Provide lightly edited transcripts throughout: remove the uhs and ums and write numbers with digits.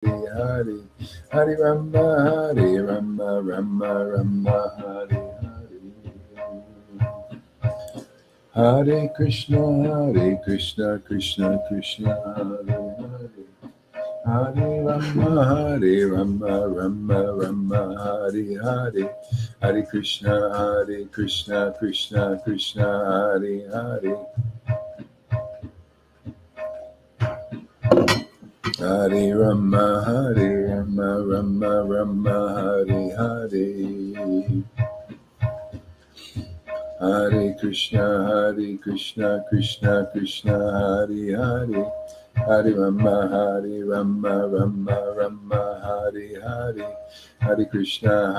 Hare Hare Rama Hare Rama Rama Rama Hare Hare Hare Krishna Krishna Krishna Hare Hare Hare Rama Rama Rama Hare Hare Hare Krishna Krishna Krishna Hare Hare Hare Rama Rama Rama Hare Hare Hare Krishna Krishna Krishna Hare Hare Hare Rama Rama Rama Hare Hare Hare Krishna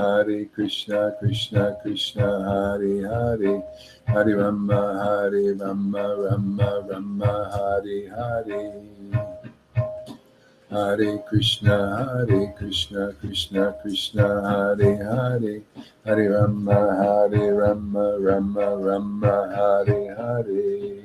Krishna Krishna Hare Hare Hare Rama Rama Rama Hare Hare Hare Krishna Krishna Krishna Hare Hare Hare Rama Rama Rama Hare Hare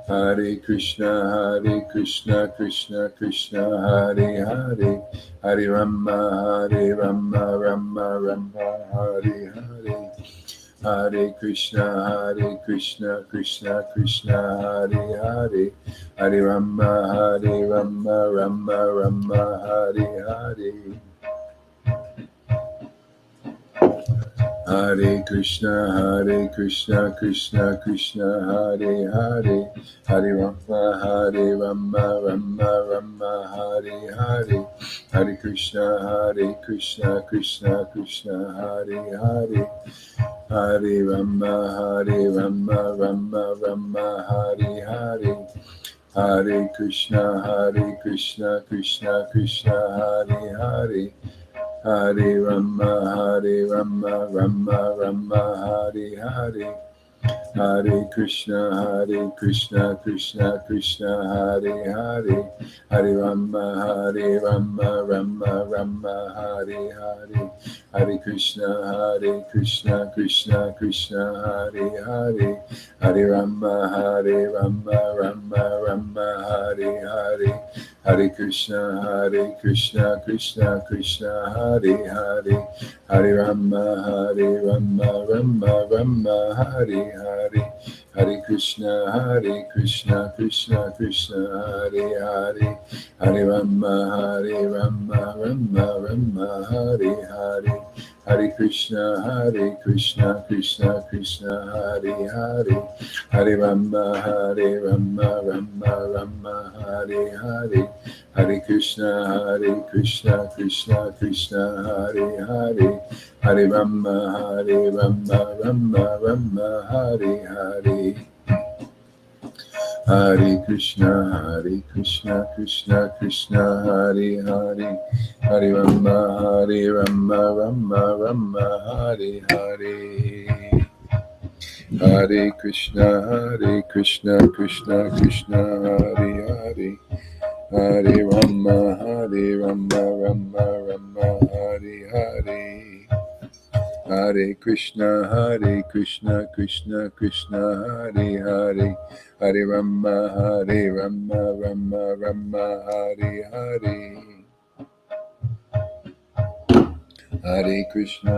Hare Krishna Krishna Krishna Hare Hare Hare Rama Rama Rama Hare Hare Hare Krishna Krishna Hare Hare Hare Rama Rama Rama Hare Hare Hare Krishna Krishna Krishna Hare Hare Hare Rama Rama Rama Hare Hare Hare Krishna Krishna Krishna Hare Hare Hare Rama Rama Rama Hare Hare Hare Krishna Krishna Krishna Hare Hare Hare Rama Rama Rama Hare Hare Hare Krishna Krishna Krishna Hare Hare Hare Rama Rama Rama Hare Hare Hare Krishna Krishna Krishna Hare Hare Hare Rama Rama Rama Hare Hare Hare Krishna Krishna Krishna Hare Hare Hare Rama Rama Rama Hare Hare Hare Krishna Krishna Krishna Hare Hare Hare Rama Rama Rama Hare Hare Hare Krishna Krishna Krishna Hare Hare Hare Rama Rama Rama Hare Hare Hare Krishna Krishna Krishna Hare Hare Hare Rama Rama Hare Hare Hare Krishna Krishna Krishna Hare Hare Hare Rama Rama Hare Hare Hare Krishna Krishna Krishna Hare Hare Hare Rama Rama Hare Hare Hare Krishna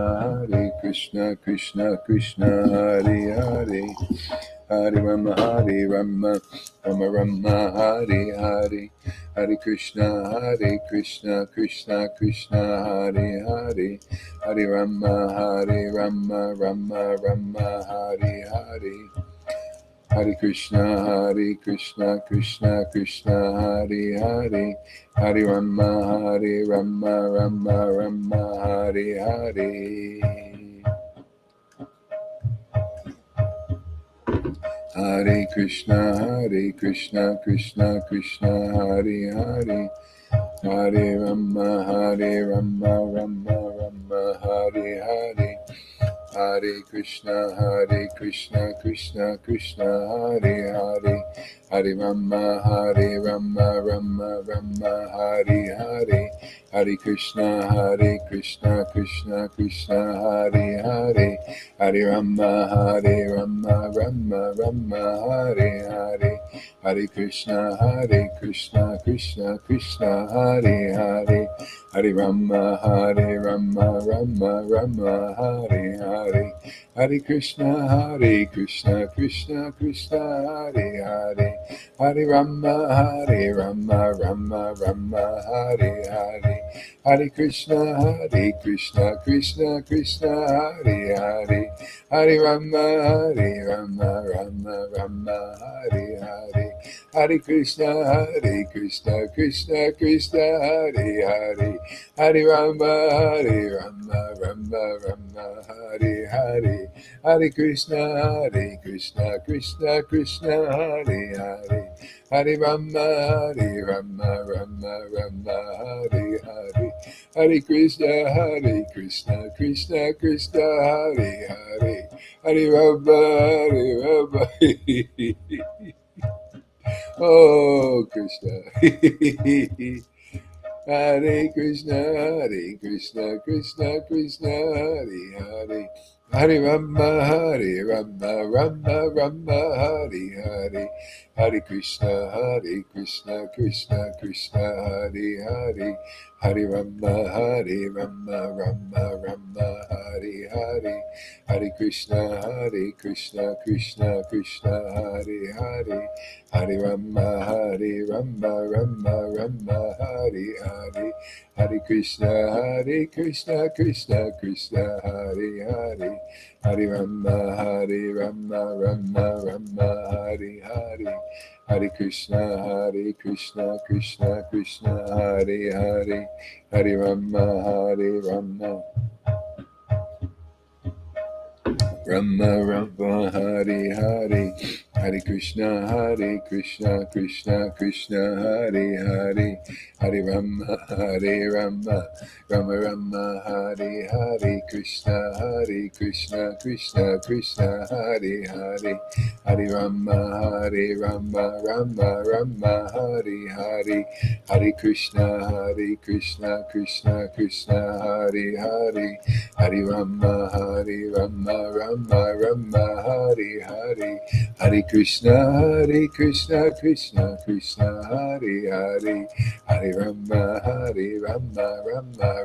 Krishna Krishna Hare Hare Hare Rama Rama Hare Hare Hare Krishna Krishna Hare Hare Hare Rama Rama Hare Hare Hare Krishna Krishna Hare Hare Hare Rama Rama Hare Hare Hare Krishna Krishna Hare Hare Hare Rama Rama Hare Hare Hare Krishna Krishna Hare Hare Hare Rama Rama Hare Hare Hare Krishna Krishna Hare Hare Hare Rama, Hare Rama, Rama Rama, Hare Hare, Hare Krishna, Krishna Krishna, Hare Hare, Hare Rama, Rama Rama, Hare Hare, Hare Krishna, Krishna Krishna, Hare Hare, Hare Rama, Rama Rama, Hare Hare, Hare Krishna, Krishna Krishna, Hare Hare, Hare Rama, Rama Rama, Hare Hare, Hare Krishna, Krishna Krishna, Hare Hare, Hare Rama, Rama Rama, Hare Hare, Hare Krishna, Krishna Krishna, Hare Hare, Hare Rama, Rama Rama, Hare Hare, Hare Krishna, Krishna Krishna, Hare Hare, Hare Rama, Rama Rama, Hare Hare, Hare Krishna, Krishna Krishna, Hare Hare, Hare Rama, Oh Krishna. Hare Krishna, Krishna Krishna, Hare Hare, Hare Rama, Rama, Hare Hare, Hare Krishna, Krishna Krishna, Hare Hare, Hare Rama, Rama, Hare Hare, Hare Krishna, Krishna Krishna, Hare Hare, Hare Rama, Rama, Hare Hare, Hare Krishna, Krishna Krishna, Hare Hare, Hare Rama, Rama, Hare Hare, Hare Krishna, Krishna Krishna, Hare Hare, Hare Rama, Rama, Hare Hare, Hare Krishna, Krishna Krishna, Hare Hare, Hare Rama, Rama, Hare Hare, Krishna, Krishna, Hare Hare, Hare Rama, Rama, Hare Hare, Hare Krishna, Krishna, Hare Hare, Hare Rama, Rama, Hare Hare, Hare Krishna, Krishna Hare Hare, Hare Rama,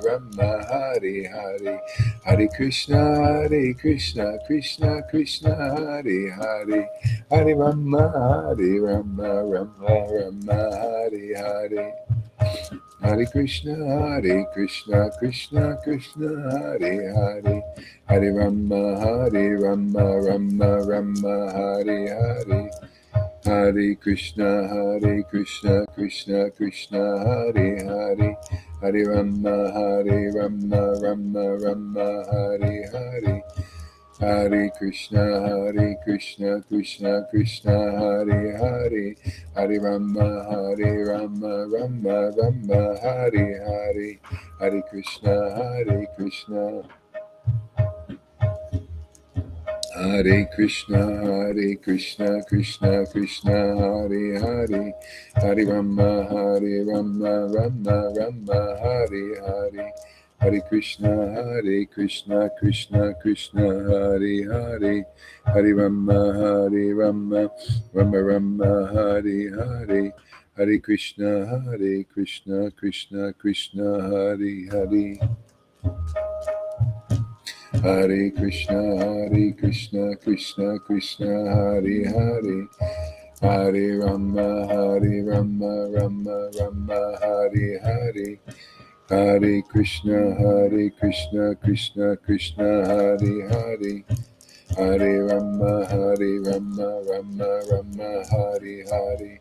Rama, Hare Hare, Hare Krishna, Krishna Hare Hare, Hare Rama, Rama, Hare Hare, Hare Krishna, Krishna Hare Hare, Hare Rama, Rama, Hare Hare, Hare Krishna, Krishna Hare Hare, Hare Rama, Rama, Hare Hare, Hare Krishna, Krishna Hare Hare, Hare Rama, Rama, Hare Hare, Hare Krishna, Hare Krishna, Krishna Hare Hare, Hare Rama, Rama, Hare Hare, Hare Krishna, Krishna Hare Hare, Hare Rama, Rama, Hare Hare, Hare Krishna, Krishna Hare Hare. Hare Krishna, Krishna Hare Hare, Hare Rama, Rama, Hare Hare, Hare Krishna, Krishna Hare Hare, Hare Rama, Rama, Hare Hare,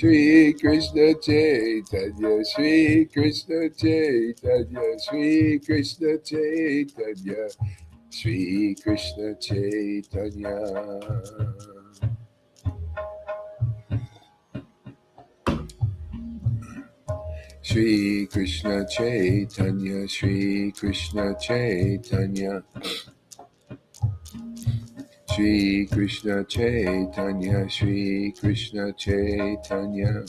Shri Krishna Chaitanya, Shri Krishna Chaitanya, Shri Krishna Chaitanya, Shri Krishna Chaitanya. Shri Krishna Chaitanya, Shri Krishna Chaitanya, Shri Krishna Chaitanya, Shri Krishna Chaitanya,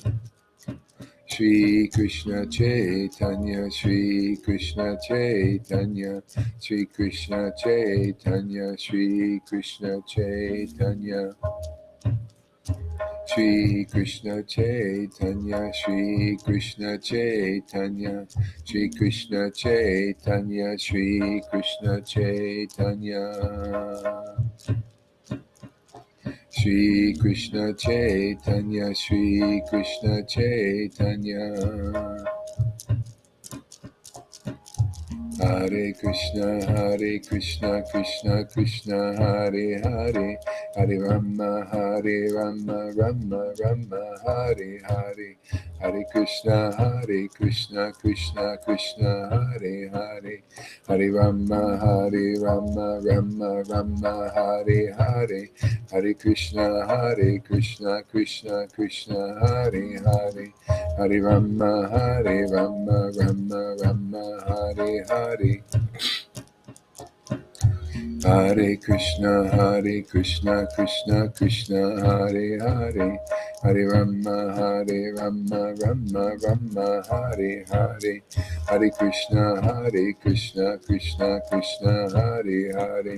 Shri Krishna Chaitanya, Shri Krishna Chaitanya, Shri Krishna Chaitanya, Shri Krishna Chaitanya, Shri Krishna Chaitanya, Shri Krishna Chaitanya, Shri Krishna Chaitanya, Shri Krishna Chaitanya, Shri Krishna Chaitanya, Shri Krishna Chaitanya. Hare Krishna, Krishna Krishna, Hare Hare, Hare Rama, Rama Rama, Hare Hare, Hare Krishna, Krishna Krishna, Hare Hare, Hare Rama, Rama Rama, Hare Hare, Hare Krishna, Krishna Krishna, Hare Hare, Hare Rama, Rama Rama, Hare Hare. Hare Krishna, Krishna Krishna, Hare Hare, Hare Rama, Rama Rama, Hare Hare, Hare Krishna, Krishna Krishna, Hare Hare,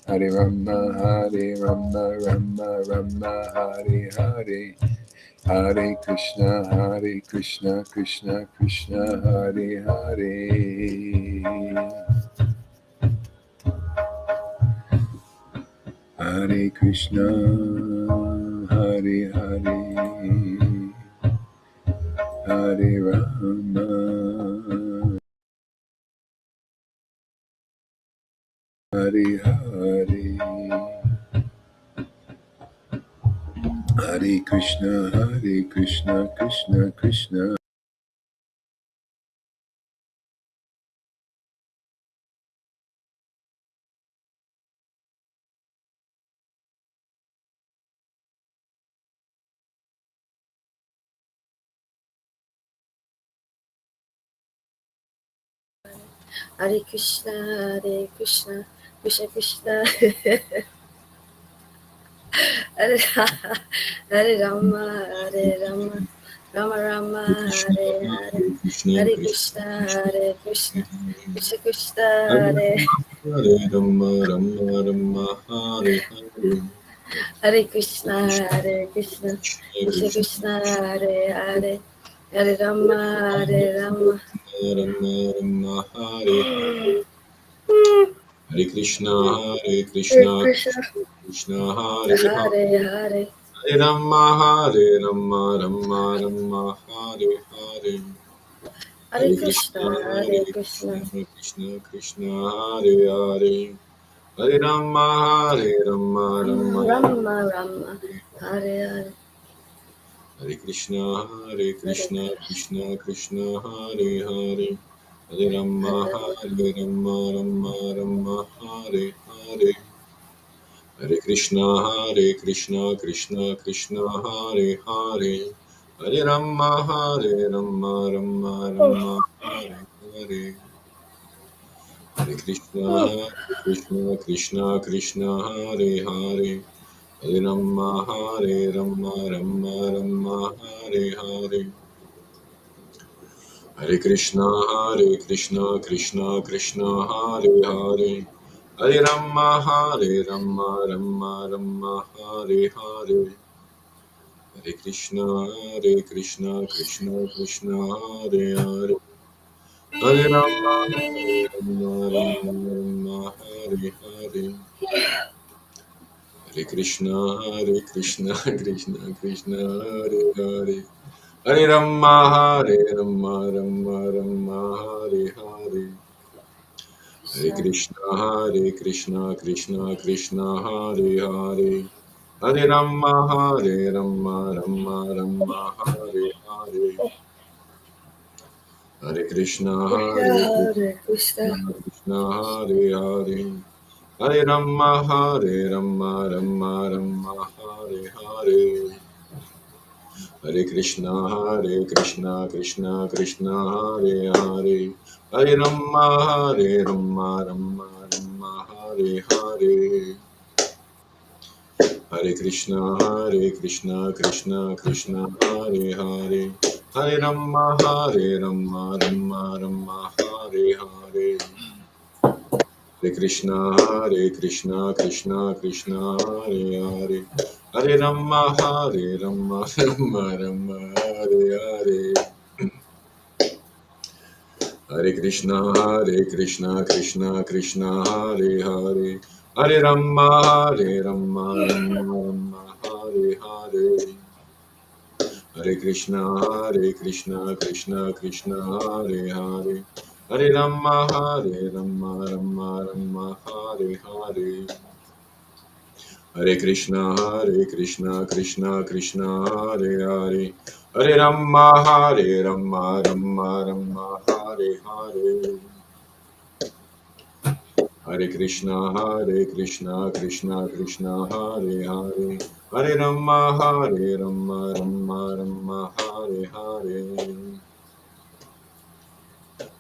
Hare Rama, Rama Hare Hare. Hare Krishna, Krishna Krishna, Hare Hare. Hare Krishna, Hare Hare, Hare Rama, Hare Hare, Hare Krishna, Krishna Krishna. Hare Krishna, Krishna Krishna, Hare Hare Rama, Rama Rama, Hare Hare, Hare Krishna, Krishna Krishna, Hare Rama, Hare Hare. Hare Krishna, Krishna Krishna, Hare Hare, Hare Rama, Rama Rama, Hare Hare. Hare Krishna, Krishna Krishna, Hare Hare. Hare Hare Rama, Rama, Hare Hare. Hare Hare Krishna, Krishna Krishna, Hare Hare. Hare Rama, Rama Rama, Hare Hare. Hare Krishna, Krishna Krishna, Hare Hare. Hare Rama, Rama, Hare Hare. Hare Krishna, Krishna Krishna, Hare Hare. Hare Rama, Rama, Hare Hare. Hare Krishna, Krishna, Hare Hare. Hare Rama, Rama, Hare Hare. Hare Krishna, Krishna Hare Hare. Hare Rama, Rama, Hare Hare. Hare Krishna, Krishna Hare Hare. Hare Rama, Rama, Hare Hare. Hare Krishna, Krishna, Hare Hare. Hare Rama, Rama, Hare Hare. Hare Krishna, Krishna Hare Hare. Hare Rama, Hare Rama, Rama Rama, Hare Hare. Hare Krishna, Hare Hare Krishna, Krishna, Krishna Hare Hare. Hare Rama, Hare Rama, Rama Rama, Hare Hare. Hare Krishna, Krishna Krishna, Hare Hare. Hare Rama, Rama Rama, Hare Hare. Hare Krishna, Krishna Krishna, Hare Hare. Hare Rama, Rama Rama, Hare Hare. Hare Krishna, Krishna, Hare Hare. Hare Rama, Rama Rama, Hare Hare. Hare Krishna, Krishna, Hare Hare. Hare Rama, Rama, Hare Hare. Hare Krishna, Krishna, Hare Hare. Hare Rama, Rama, Hare Hare. Hare Krishna, Krishna, Hare Hare. Hare Rama, Rama, Hare Hare. Hare Krishna, Krishna, Hare Hare. Hare Rama, Rama, Hare Hare.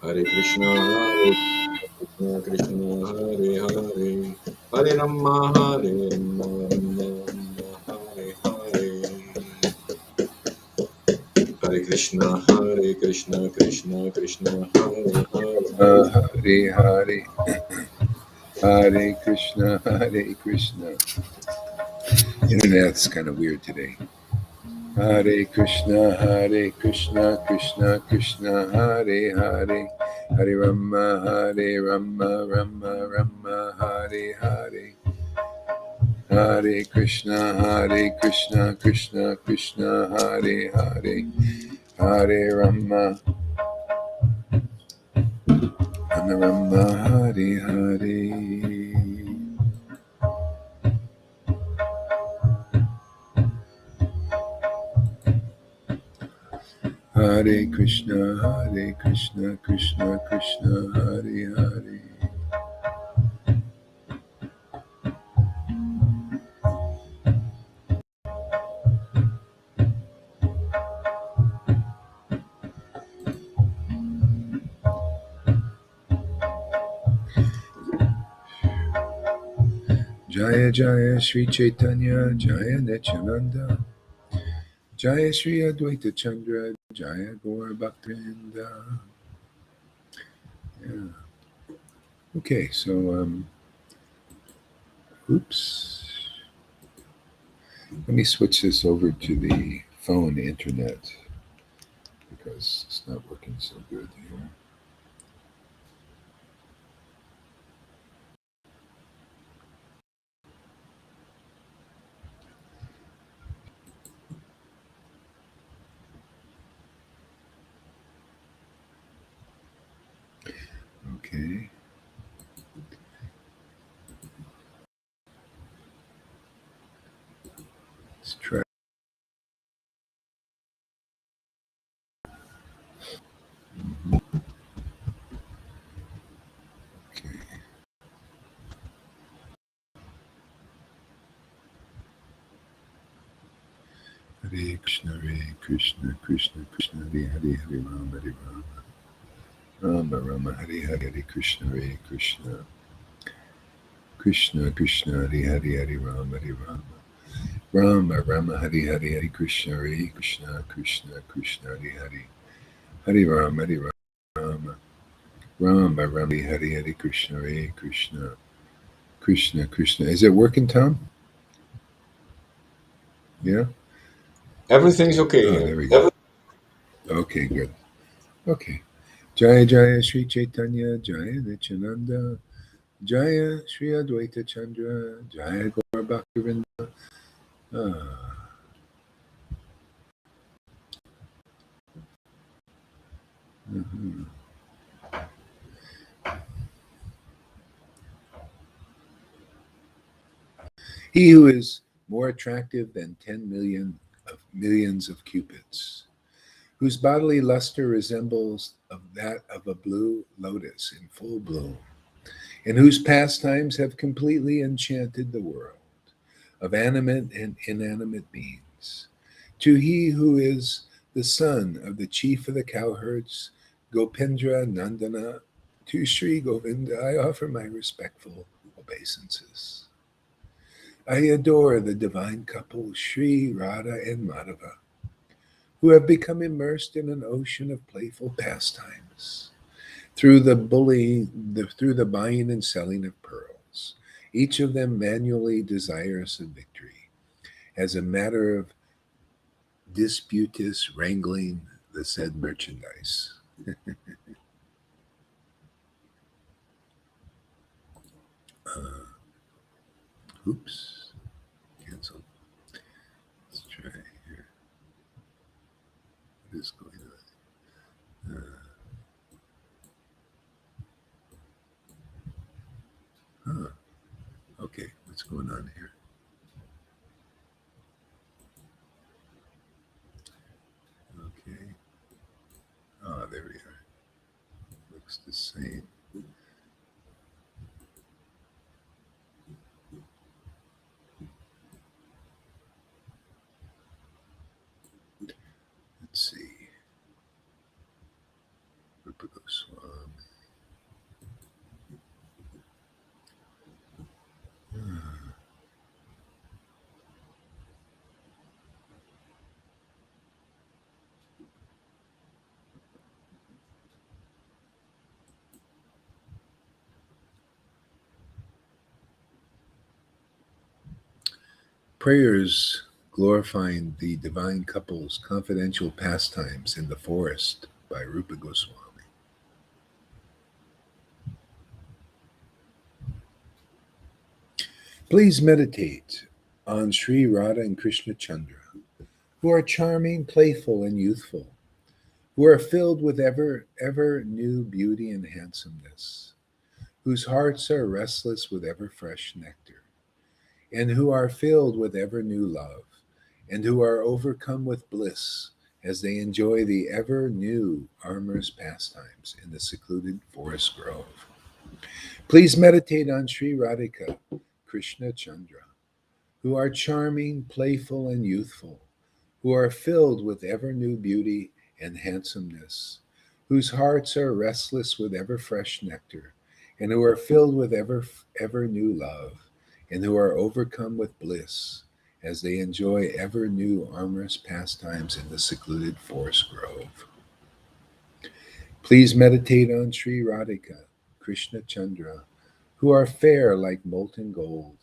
Hare Krishna, Hare Hare. Hare Rama, Rama, Hare Hare. Hare Krishna, Krishna, Hare Hare. Hare Hare, Hare Krishna, Hare Krishna. Internet's kind of weird today. Hare Krishna, Krishna Krishna, Hare Hare. Hare Rama, Rama Rama, Hare Hare. Hare Krishna, Krishna Krishna, Hare Hare. Hare Rama, Rama, Hare Hare. Hare Krishna, Krishna Krishna, Hare Hare. Jaya Jaya Sri Chaitanya, Jaya Nityananda, Jaya Sri Advaita Chandra, Jaya Gaur Bhaktivinoda. Yeah. Okay, so oops. Let me switch this over to the phone internet because it's not working so good here. Okay. Let's try. Okay. Hare Krishna, Krishna, Hare Hare, Hare Rama, Hare Rama. Rama Rama, Hare Hare, Hare Krishna, Krishna. Krishna Krishna, Hare Hare, Hare Rama, Hare Rama. Rama Rama, Hare Hare, Hare Krishna, Krishna. Krishna, Hare Hare. Hare Rama, Hare Rama. Rama Rama, Hare Hare, Krishna, Krishna. Krishna. Is it working, Tom? Yeah? Everything's okay Oh, here. there we go. Okay, good. Okay. Jaya Jaya Sri Chaitanya, Jaya Nityananda, Jaya Sri Advaita Chandra, Jaya Gaur Bhaktivinoda. Ah. Mhm. He who is more attractive than 10 millions of cupids, whose bodily luster resembles of that of a blue lotus in full bloom, and whose pastimes have completely enchanted the world of animate and inanimate beings. To he who is the son of the chief of the cowherds, Gopendra Nandana, to Sri Govinda, I offer my respectful obeisances. I adore the divine couple, Sri Radha and Madhava, who have become immersed in an ocean of playful pastimes through the through the buying and selling of pearls, each of them manually desirous of victory, as a matter of disputous wrangling the said merchandise. Oops, cancel. Let's try here. What is going on? Okay, what's going on here? Okay. Ah, there we are. Looks the same. Let's see. Rupa Goswami. Prayers glorifying the divine couple's confidential pastimes in the forest by Rupa Goswami. Please meditate on Sri Radha and Krishna Chandra, who are charming, playful, and youthful, who are filled with ever new beauty and handsomeness, whose hearts are restless with ever fresh nectar, and who are filled with ever new love, and who are overcome with bliss as they enjoy the ever new amorous pastimes in the secluded forest grove. Please meditate on Sri Radhika, Krishna Chandra, who are charming, playful, and youthful, who are filled with ever new beauty and handsomeness, whose hearts are restless with ever fresh nectar, and who are filled with ever new love, and who are overcome with bliss as they enjoy ever new amorous pastimes in the secluded forest grove. Please meditate on Sri Radhika, Krishna Chandra, who are fair like molten gold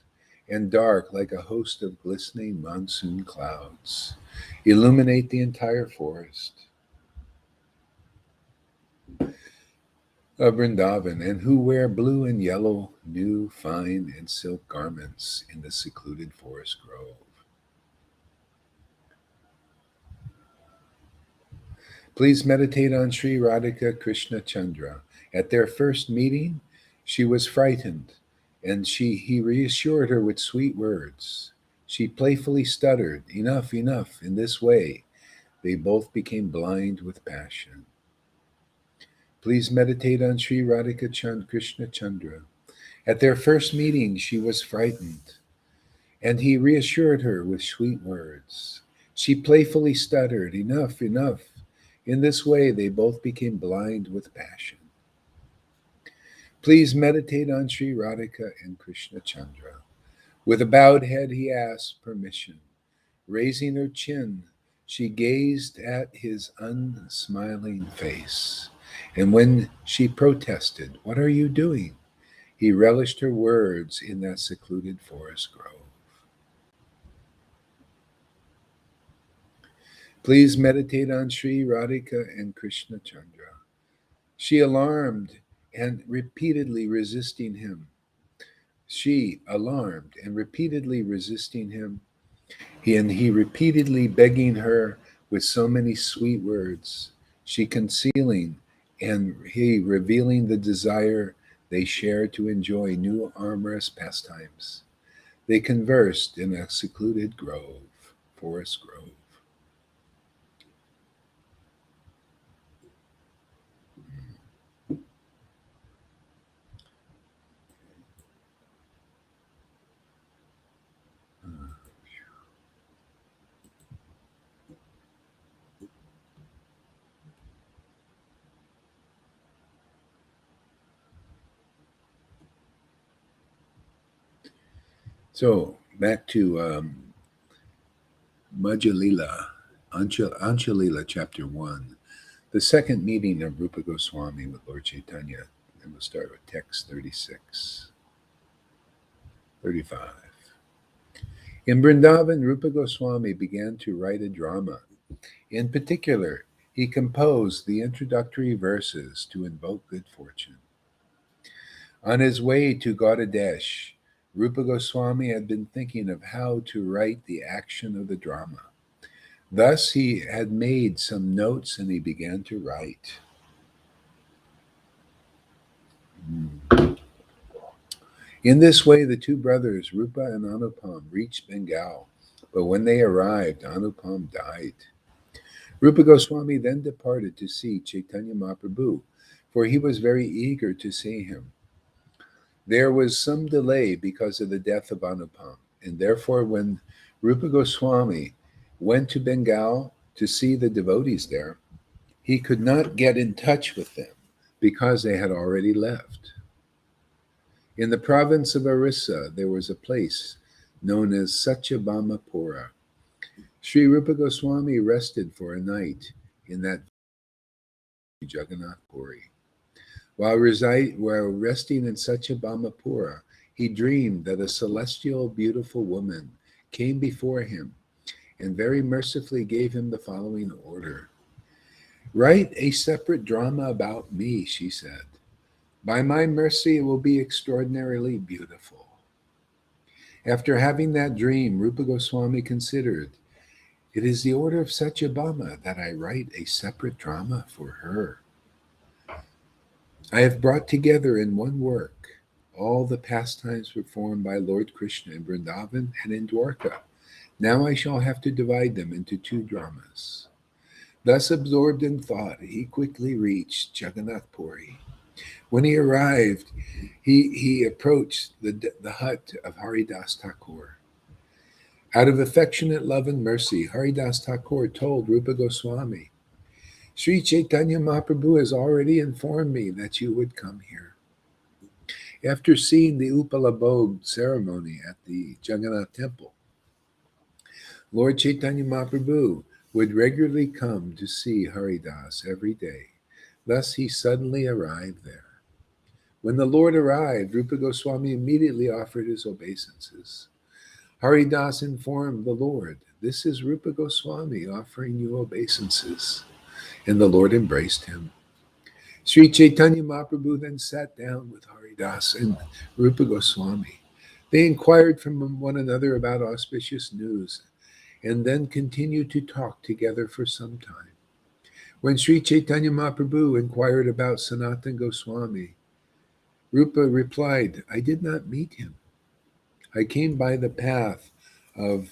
and dark like a host of glistening monsoon clouds, illuminate the entire forest of Vrindavan, and who wear blue and yellow, new, fine, and silk garments in the secluded forest grove. Please meditate on Sri Radhika Krishna Chandra. At their first meeting, she was frightened, and he reassured her with sweet words. She playfully stuttered, "Enough, enough," in this way. They both became blind with passion. Please meditate on Sri Radhika Krishna Chandra. At their first meeting, she was frightened, and he reassured her with sweet words. She playfully stuttered, "Enough, enough." In this way, they both became blind with passion. Please meditate on Sri Radhika and Krishna Chandra. With a bowed head, he asked permission. Raising her chin, she gazed at his unsmiling face. And when she protested, "What are you doing?" he relished her words in that secluded forest grove. Please meditate on Sri Radhika and Krishna Chandra. She alarmed and repeatedly resisting him. She alarmed and repeatedly resisting him, he repeatedly begging her with so many sweet words, she concealing and he revealing the desire they shared to enjoy new amorous pastimes. They conversed in a secluded forest grove. So back to Majjalila, Anchalila, chapter 1, the second meeting of Rupa Goswami with Lord Chaitanya. And we'll start with text 36, 35. In Vrindavan, Rupa Goswami began to write a drama. In particular, he composed the introductory verses to invoke good fortune. On his way to Gaudadesh, Rupa Goswami had been thinking of how to write the action of the drama. Thus, he had made some notes and he began to write. In this way, the two brothers, Rupa and Anupam, reached Bengal. But when they arrived, Anupam died. Rupa Goswami then departed to see Chaitanya Mahaprabhu, for he was very eager to see him. There was some delay because of the death of Anupam, and therefore when Rupa Goswami went to Bengal to see the devotees there, he could not get in touch with them because they had already left. In the province of Orissa, there was a place known as Satyabhamapura. Sri Rupa Goswami rested for a night in that Jagannath Puri. While resting in Satyabhamapura, he dreamed that a celestial, beautiful woman came before him and very mercifully gave him the following order. Write a separate drama about me, she said. By my mercy, it will be extraordinarily beautiful. After having that dream, Rupa Goswami considered, it is the order of Satyabhama that I write a separate drama for her. I have brought together in one work all the pastimes performed by Lord Krishna in Vrindavan and in Dwarka. Now I shall have to divide them into two dramas. Thus absorbed in thought, he quickly reached Jagannath Puri. When he arrived, he approached the hut of Haridas Thakur. Out of affectionate love and mercy, Haridas Thakur told Rupa Goswami, Sri Chaitanya Mahaprabhu has already informed me that you would come here. After seeing the Upalabhog ceremony at the Jagannath temple, Lord Chaitanya Mahaprabhu would regularly come to see Haridas every day. Thus he suddenly arrived there. When the Lord arrived, Rupa Goswami immediately offered his obeisances. Haridas informed the Lord, this is Rupa Goswami offering you obeisances. And the Lord embraced him. Sri Chaitanya Mahaprabhu then sat down with Haridas and Rupa Goswami. They inquired from one another about auspicious news and then continued to talk together for some time. When Sri Chaitanya Mahaprabhu inquired about Sanatana Goswami, Rupa replied, I did not meet him. I came by the path of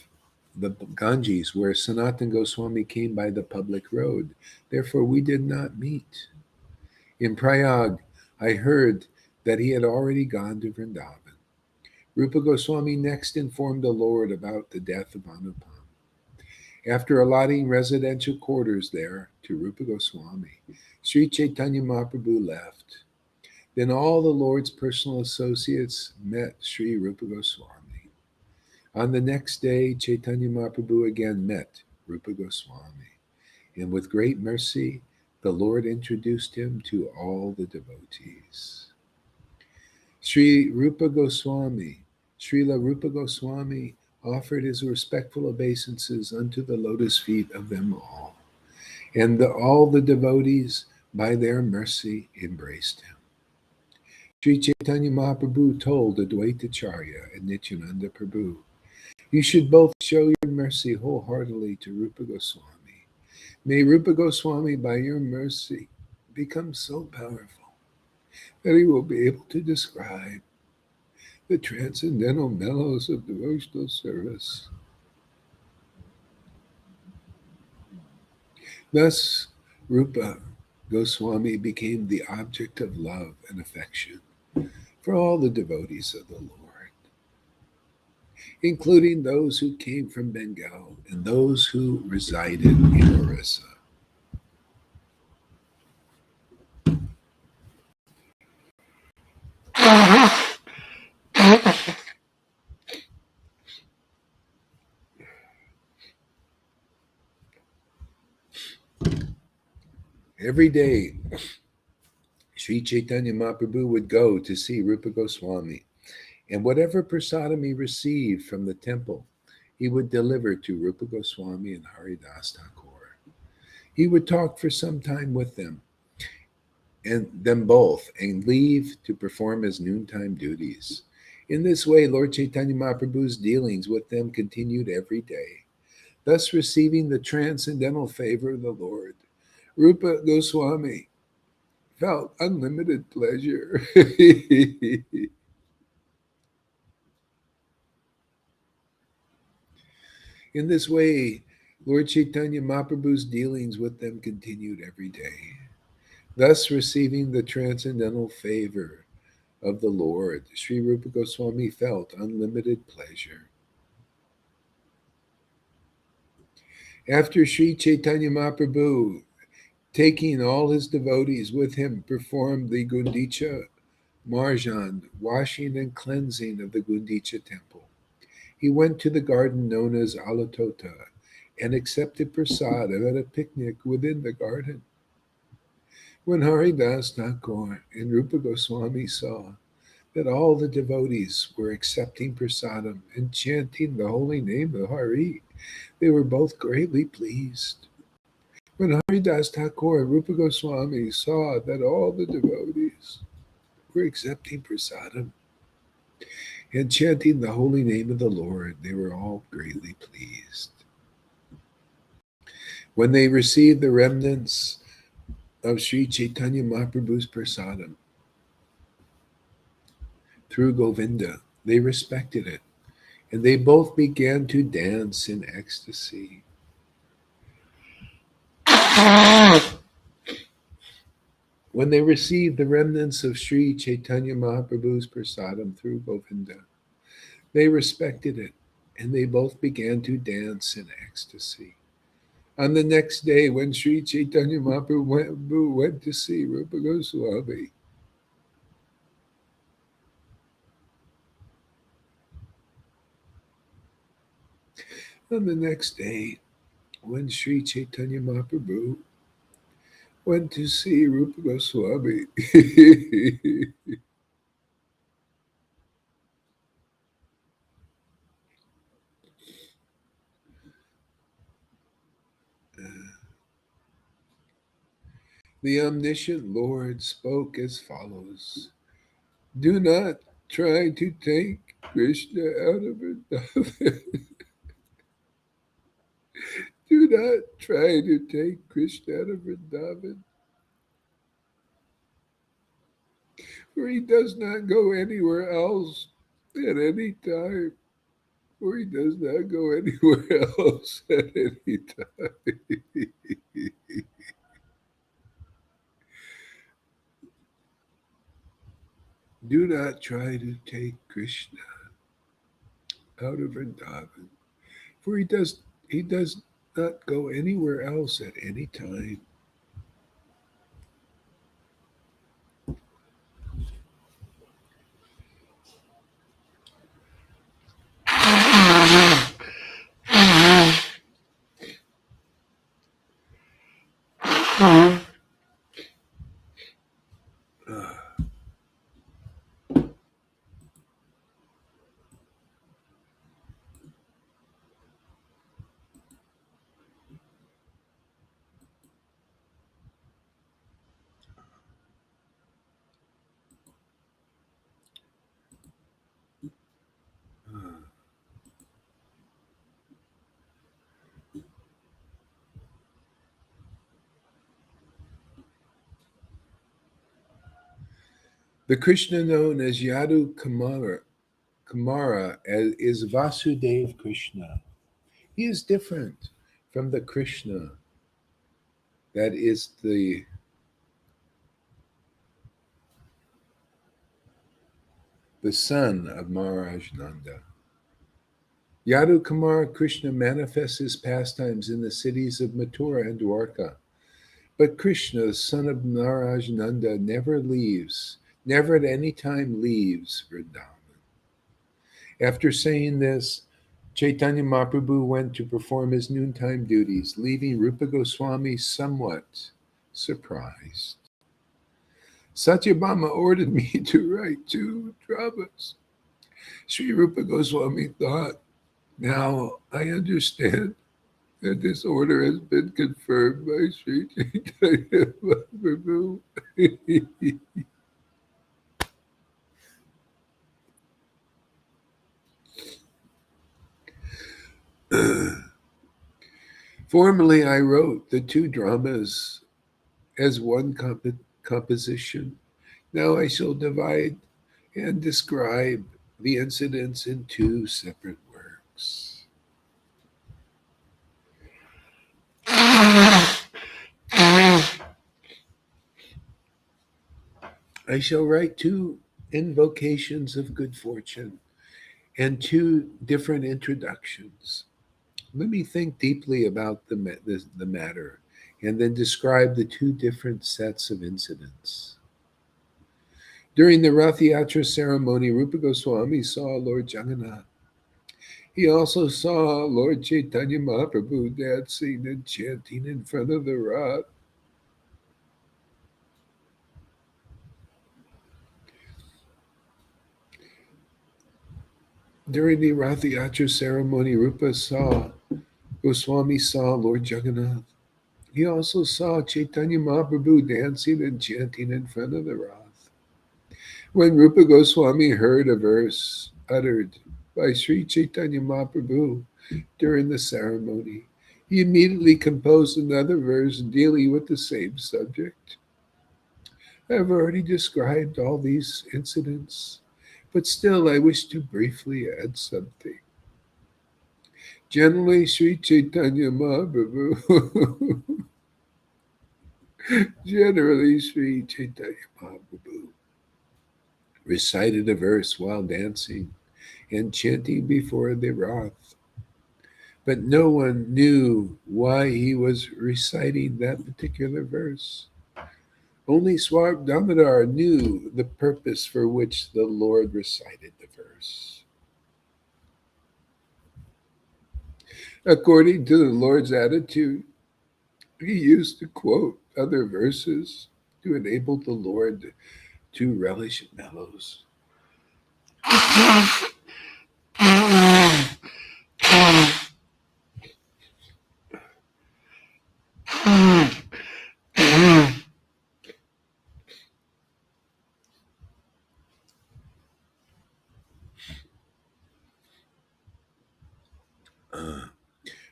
the Ganges where Sanatana Goswami came by the public road. Therefore, we did not meet. In Prayag, I heard that he had already gone to Vrindavan. Rupa Goswami next informed the Lord about the death of Anupam. After allotting residential quarters there to Rupa Goswami, Sri Chaitanya Mahaprabhu left. Then all the Lord's personal associates met Sri Rupa Goswami. On the next day, Chaitanya Mahaprabhu again met Rupa Goswami, and with great mercy, the Lord introduced him to all the devotees. Sri Rupa Goswami, Srila Rupa Goswami offered his respectful obeisances unto the lotus feet of them all, and all the devotees, by their mercy, embraced him. Sri Chaitanya Mahaprabhu told Advaitacharya and Nityananda Prabhu, you should both show your mercy wholeheartedly to Rupa Goswami. May Rupa Goswami, by your mercy, become so powerful that he will be able to describe the transcendental mellows of devotional service. Thus, Rupa Goswami became the object of love and affection for all the devotees of the Lord, including those who came from Bengal and those who resided in Orissa. Every day, Sri Chaitanya Mahaprabhu would go to see Rupa Goswami, and whatever prasadam he received from the temple, he would deliver to Rupa Goswami and Haridas Thakur. He would talk for some time with them, and them both, and leave to perform his noontime duties. In this way, Lord Chaitanya Mahaprabhu's dealings with them continued every day, thus receiving the transcendental favor of the Lord. Rupa Goswami felt unlimited pleasure. In this way, Lord Chaitanya Mahaprabhu's dealings with them continued every day, thus receiving the transcendental favor of the Lord. Sri Rupa Goswami felt unlimited pleasure. After Sri Chaitanya Mahaprabhu, taking all his devotees with him, performed the Gundicha Marjan, washing and cleansing of the Gundicha temple, he went to the garden known as Alatota and accepted prasadam at a picnic within the garden. When Haridas Thakur and Rupa Goswami saw that all the devotees were accepting prasadam and chanting the holy name of Hari, they were both greatly pleased. When Haridas Thakur and Rupa Goswami saw that all the devotees were accepting prasadam and chanting the holy name of the Lord, they were all greatly pleased. When they received the remnants of Sri Chaitanya Mahaprabhu's prasadam through Govinda, they respected it, and they both began to dance in ecstasy. When they received the remnants of Sri Chaitanya Mahaprabhu's prasadam through Govinda, they respected it, and they both began to dance in ecstasy. On the next day, when Sri Chaitanya Mahaprabhu went to see Rupa Goswami, on the next day, when Sri Chaitanya Mahaprabhu went to see Rupa Goswami, the omniscient Lord spoke as follows: "Do not try to take Krishna out of Vrindavan. Do not try to take Krishna out of Vrindavan, for he does not go anywhere else at any time. For he does not go anywhere else at any time." Do not try to take Krishna out of Vrindavan, for he does not go anywhere else at any time. The Krishna known as Yadu Kamara Kumara is Vasudev Krishna. He is different from the Krishna that is the son of Maharaj Nanda. Yadu Kumar Krishna manifests his pastimes in the cities of Mathura and Dwarka. But Krishna, the son of Maharaj Nanda, never at any time leaves Vrindavan. After saying this, Chaitanya Mahaprabhu went to perform his noontime duties, leaving Rupa Goswami somewhat surprised. Satyabhama ordered me to write 2 dramas. Sri Rupa Goswami thought, now I understand that this order has been confirmed by Sri Chaitanya Mahaprabhu. Formerly, I wrote the 2 dramas as one composition. Now I shall divide and describe the incidents in 2 separate works. I shall write 2 invocations of good fortune and 2 different introductions. Let me think deeply about the matter and then describe the 2 different sets of incidents. During the Rath Yatra ceremony, Rupa Goswami saw Lord Jagannath. He also saw Lord Chaitanya Mahaprabhu dancing and chanting in front of the Rath. During the Rath Yatra ceremony, Goswami saw Lord Jagannath. He also saw Chaitanya Mahaprabhu dancing and chanting in front of the Rath. When Rupa Goswami heard a verse uttered by Sri Chaitanya Mahaprabhu during the ceremony, he immediately composed another verse dealing with the same subject. I have already described all these incidents, but still I wish to briefly add something. Generally, Sri Chaitanya Mahaprabhu recited a verse while dancing and chanting before the Rath. But no one knew why he was reciting that particular verse. Only Swab Damodar knew the purpose for which the Lord recited the verse. According to the Lord's attitude, he used to quote other verses to enable the Lord to relish mellows.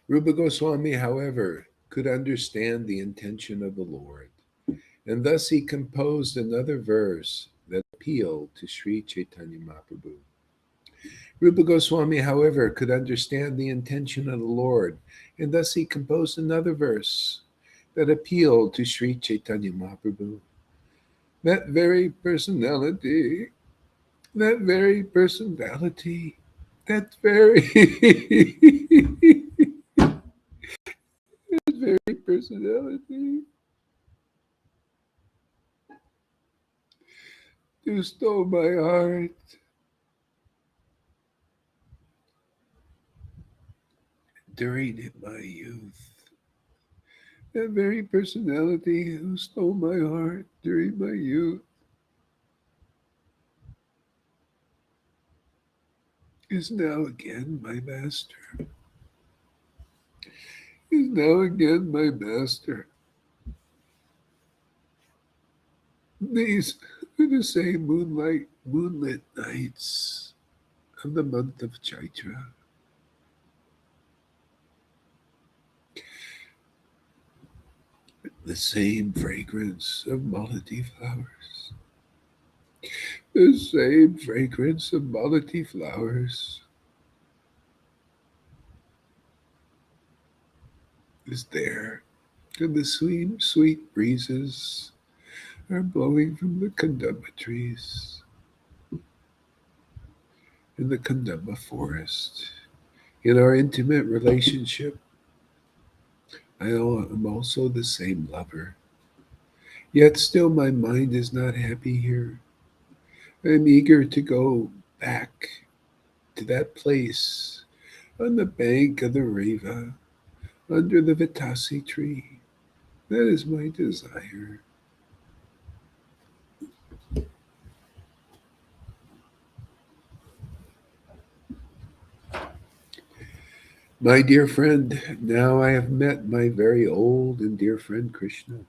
Rupa Goswami, however, could understand the intention of the Lord, and thus he composed another verse that appealed to Sri Chaitanya Mahaprabhu. Rupa Goswami, however, could understand the intention of the Lord, and thus he composed another verse that appealed to Sri Chaitanya Mahaprabhu. That very personality, that very personality, that very, that very personality who stole my heart during my youth. That very personality who stole my heart during my youth is now again my master. Is now again my master. These are the same moonlit nights of the month of Chaitra. The same fragrance of malati flowers. The same fragrance of malati flowers is there, and the sweet, sweet breezes are blowing from the Kandaba trees in the Kandaba forest. In our intimate relationship, I am also the same lover. Yet still my mind is not happy here. I am eager to go back to that place on the bank of the Reva, under the Vitasi tree. That is my desire. My dear friend, now I have met my very old and dear friend Krishna.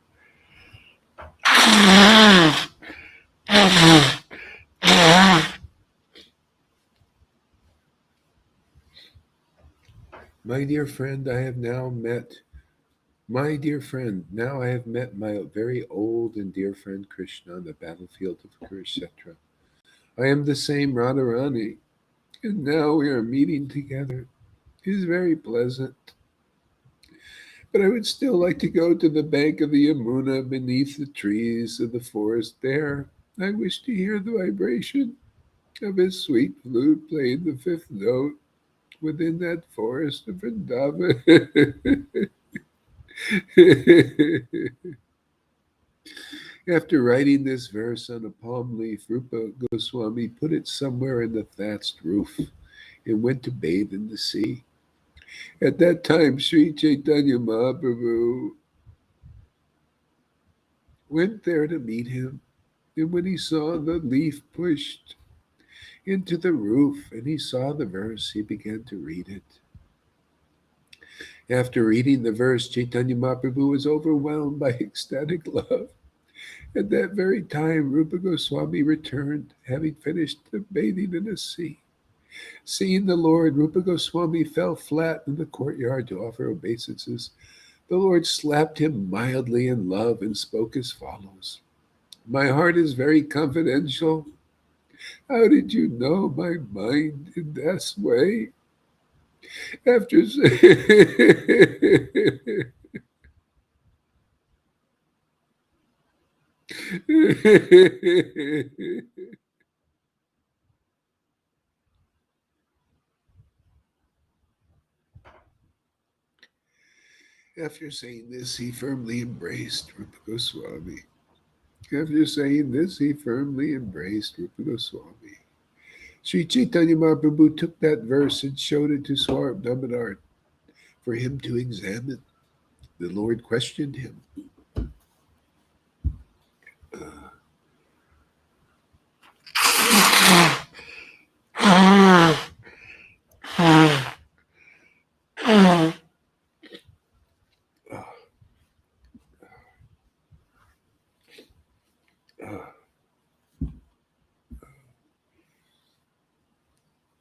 My dear friend, I have now met my dear friend. Now I have met my very old and dear friend Krishna on the battlefield of Kurukshetra. I am the same Radharani, and now we are meeting together. It is very pleasant. But I would still like to go to the bank of the Yamuna beneath the trees of the forest there. I wish to hear the vibration of his sweet flute playing the fifth note within that forest of Vrindavan. After writing this verse on a palm leaf, Rupa Goswami put it somewhere in the thatched roof and went to bathe in the sea. At that time, Sri Chaitanya Mahaprabhu went there to meet him. And when he saw the leaf pushed into the roof and he saw the verse, he began to read it. After reading the verse, Chaitanya Mahaprabhu was overwhelmed by ecstatic love. At that very time, Rupa Goswami returned, having finished the bathing in the sea. Seeing the Lord, Rupa Goswami fell flat in the courtyard to offer obeisances. The Lord slapped him mildly in love and spoke as follows. My heart is very confidential. How did you know my mind in this way? After After saying this, he firmly embraced Rupa Goswami. After saying this, he firmly embraced Rupa Goswami. Sri Chaitanya Mahaprabhu took that verse and showed it to Swarab Damodar for him to examine. The Lord questioned him.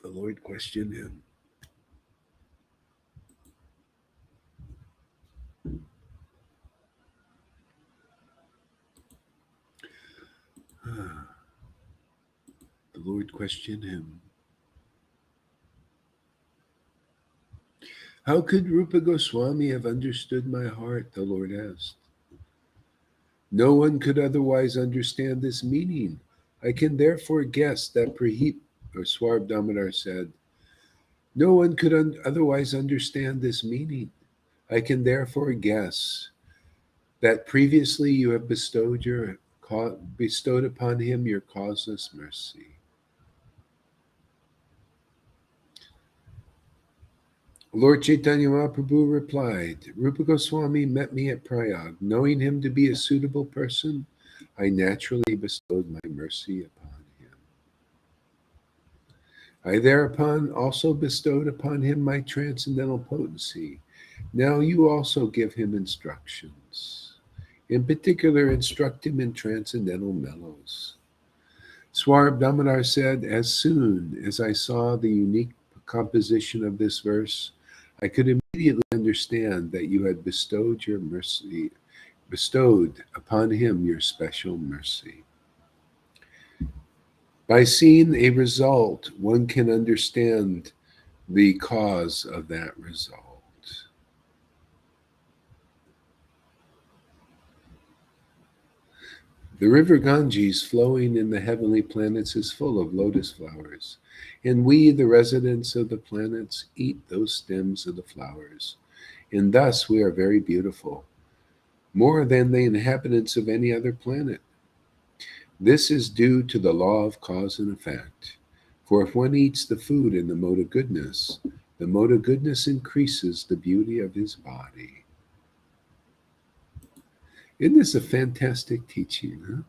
The Lord questioned him. The Lord questioned him. How could Rupa Goswami have understood my heart? The Lord asked. No one could otherwise understand this meaning. I can therefore guess that or Swarab Damodar said, no one could otherwise understand this meaning. I can therefore guess that previously you have bestowed upon him your causeless mercy. Lord Chaitanya Mahaprabhu replied, Rupa Goswami met me at Prayag. Knowing him to be a suitable person, I naturally bestowed my mercy upon him. I thereupon also bestowed upon him my transcendental potency. Now you also give him instructions. In particular, instruct him in transcendental mellows. Swarab Damodar said, as soon as I saw the unique composition of this verse, I could immediately understand that you had bestowed upon him your special mercy. By seeing a result, one can understand the cause of that result. The river Ganges flowing in the heavenly planets is full of lotus flowers, and we, the residents of the planets, eat those stems of the flowers, and thus we are very beautiful, more than the inhabitants of any other planet. This is due to the law of cause and effect. For if one eats the food in the mode of goodness, the mode of goodness increases the beauty of his body. Isn't this a fantastic teaching, huh?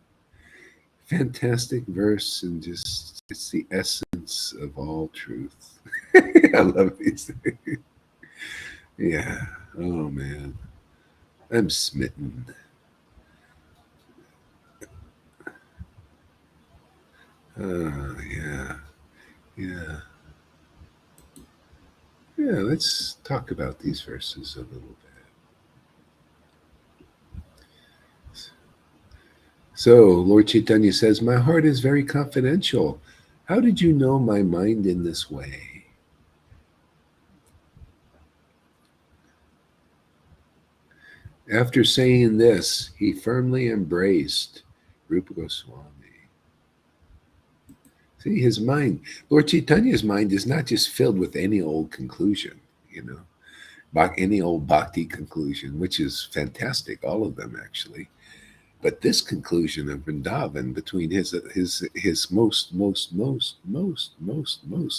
Fantastic verse, and just it's the essence of all truth. I love these things. Yeah. Oh man. I'm smitten. Oh yeah. Yeah. Yeah, let's talk about these verses a little bit. So, Lord Chaitanya says, my heart is very confidential. How did you know my mind in this way? After saying this, he firmly embraced Rupa Goswami. See, his mind, Lord Chaitanya's mind is not just filled with any old conclusion, you know, any old bhakti conclusion, which is fantastic, all of them actually. But this conclusion of Vrindavan between his most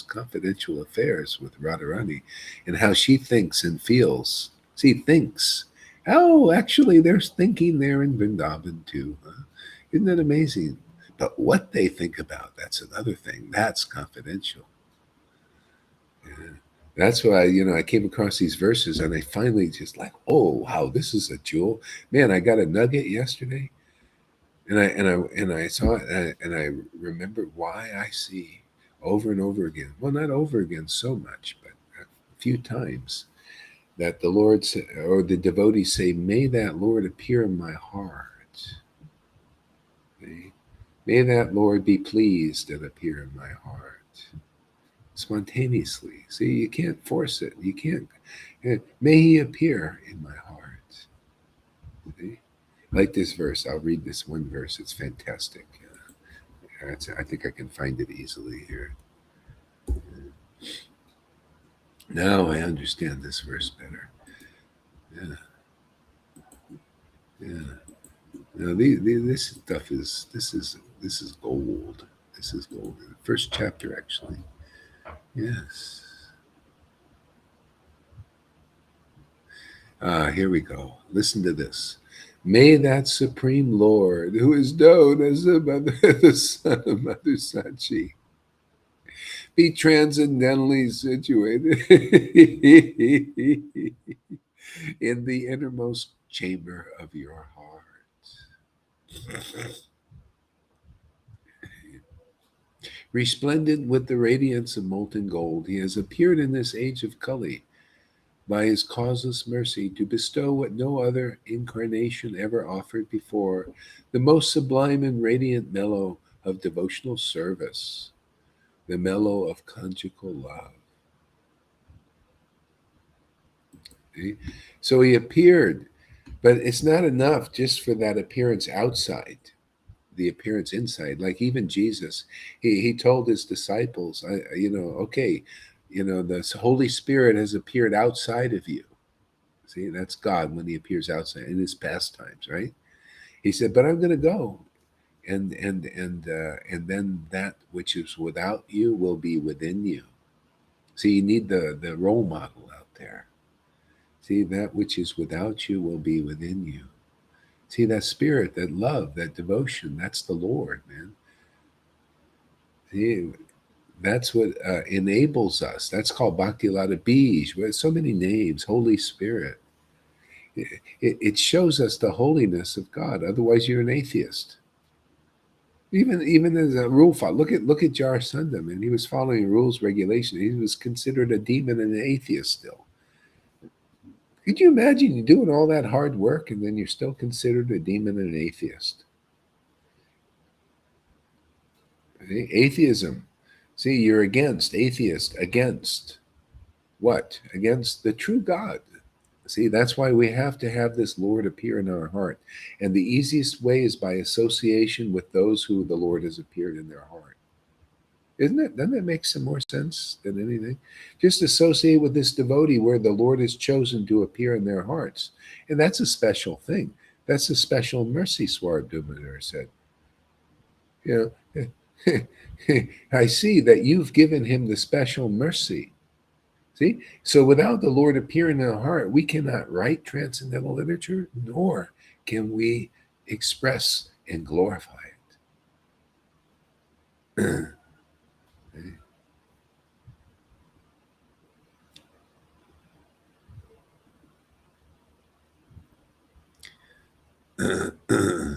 confidential affairs with Radharani and how she thinks and feels. See, thinks. Oh, actually, there's thinking there in Vrindavan too. Huh? Isn't that amazing? But what they think about, that's another thing. That's confidential. Yeah. That's why, I came across these verses and I finally just like, oh, wow, this is a jewel. Man, I got a nugget yesterday. And I saw it, and I remembered why I see over and over again. Well, not over again so much, but a few times that the Lord or the devotees say, "May that Lord appear in my heart. May that Lord be pleased and appear in my heart spontaneously." See, you can't force it. You can't. May He appear in my heart. See? Like this verse. I'll read this one verse. It's fantastic. I think I can find it easily here. Now I understand this verse better. Yeah, yeah. Now this stuff is gold. This is gold. The first chapter, actually. Yes. Here we go. Listen to this. May that Supreme Lord, who is known as the Son of Mother Sachi, be transcendentally situated in the innermost chamber of your heart. Resplendent with the radiance of molten gold, he has appeared in this age of Kali by his causeless mercy to bestow what no other incarnation ever offered before, the most sublime and radiant mellow of devotional service, the mellow of conjugal love. Okay? So he appeared, but it's not enough just for that appearance outside, the appearance inside. Like even Jesus, he told his disciples, okay, the Holy Spirit has appeared outside of you. See, that's God when he appears outside in his pastimes, right? He said, but I'm going to go. And then that which is without you will be within you. See, you need the role model out there. See, that which is without you will be within you. See, that spirit, that love, that devotion, that's the Lord, man. See, that's what enables us. That's called Bhakti Lata Bij. We have so many names, Holy Spirit. It shows us the holiness of God. Otherwise, you're an atheist. Even as a rule follower, look at Jar Sundam, and he was following rules, regulation. He was considered a demon and an atheist still. Could you imagine you doing all that hard work and then you're still considered a demon and an atheist? See? Atheism. See, you're against, atheist, against what? Against the true God. See, that's why we have to have this Lord appear in our heart. And the easiest way is by association with those who the Lord has appeared in their heart. Isn't it? Doesn't that make some more sense than anything? Just associate with this devotee where the Lord has chosen to appear in their hearts. And that's a special thing. That's a special mercy, Swarbdumar said. You know, I see that you've given him the special mercy. See? So without the Lord appearing in our heart, we cannot write transcendental literature, nor can we express and glorify it.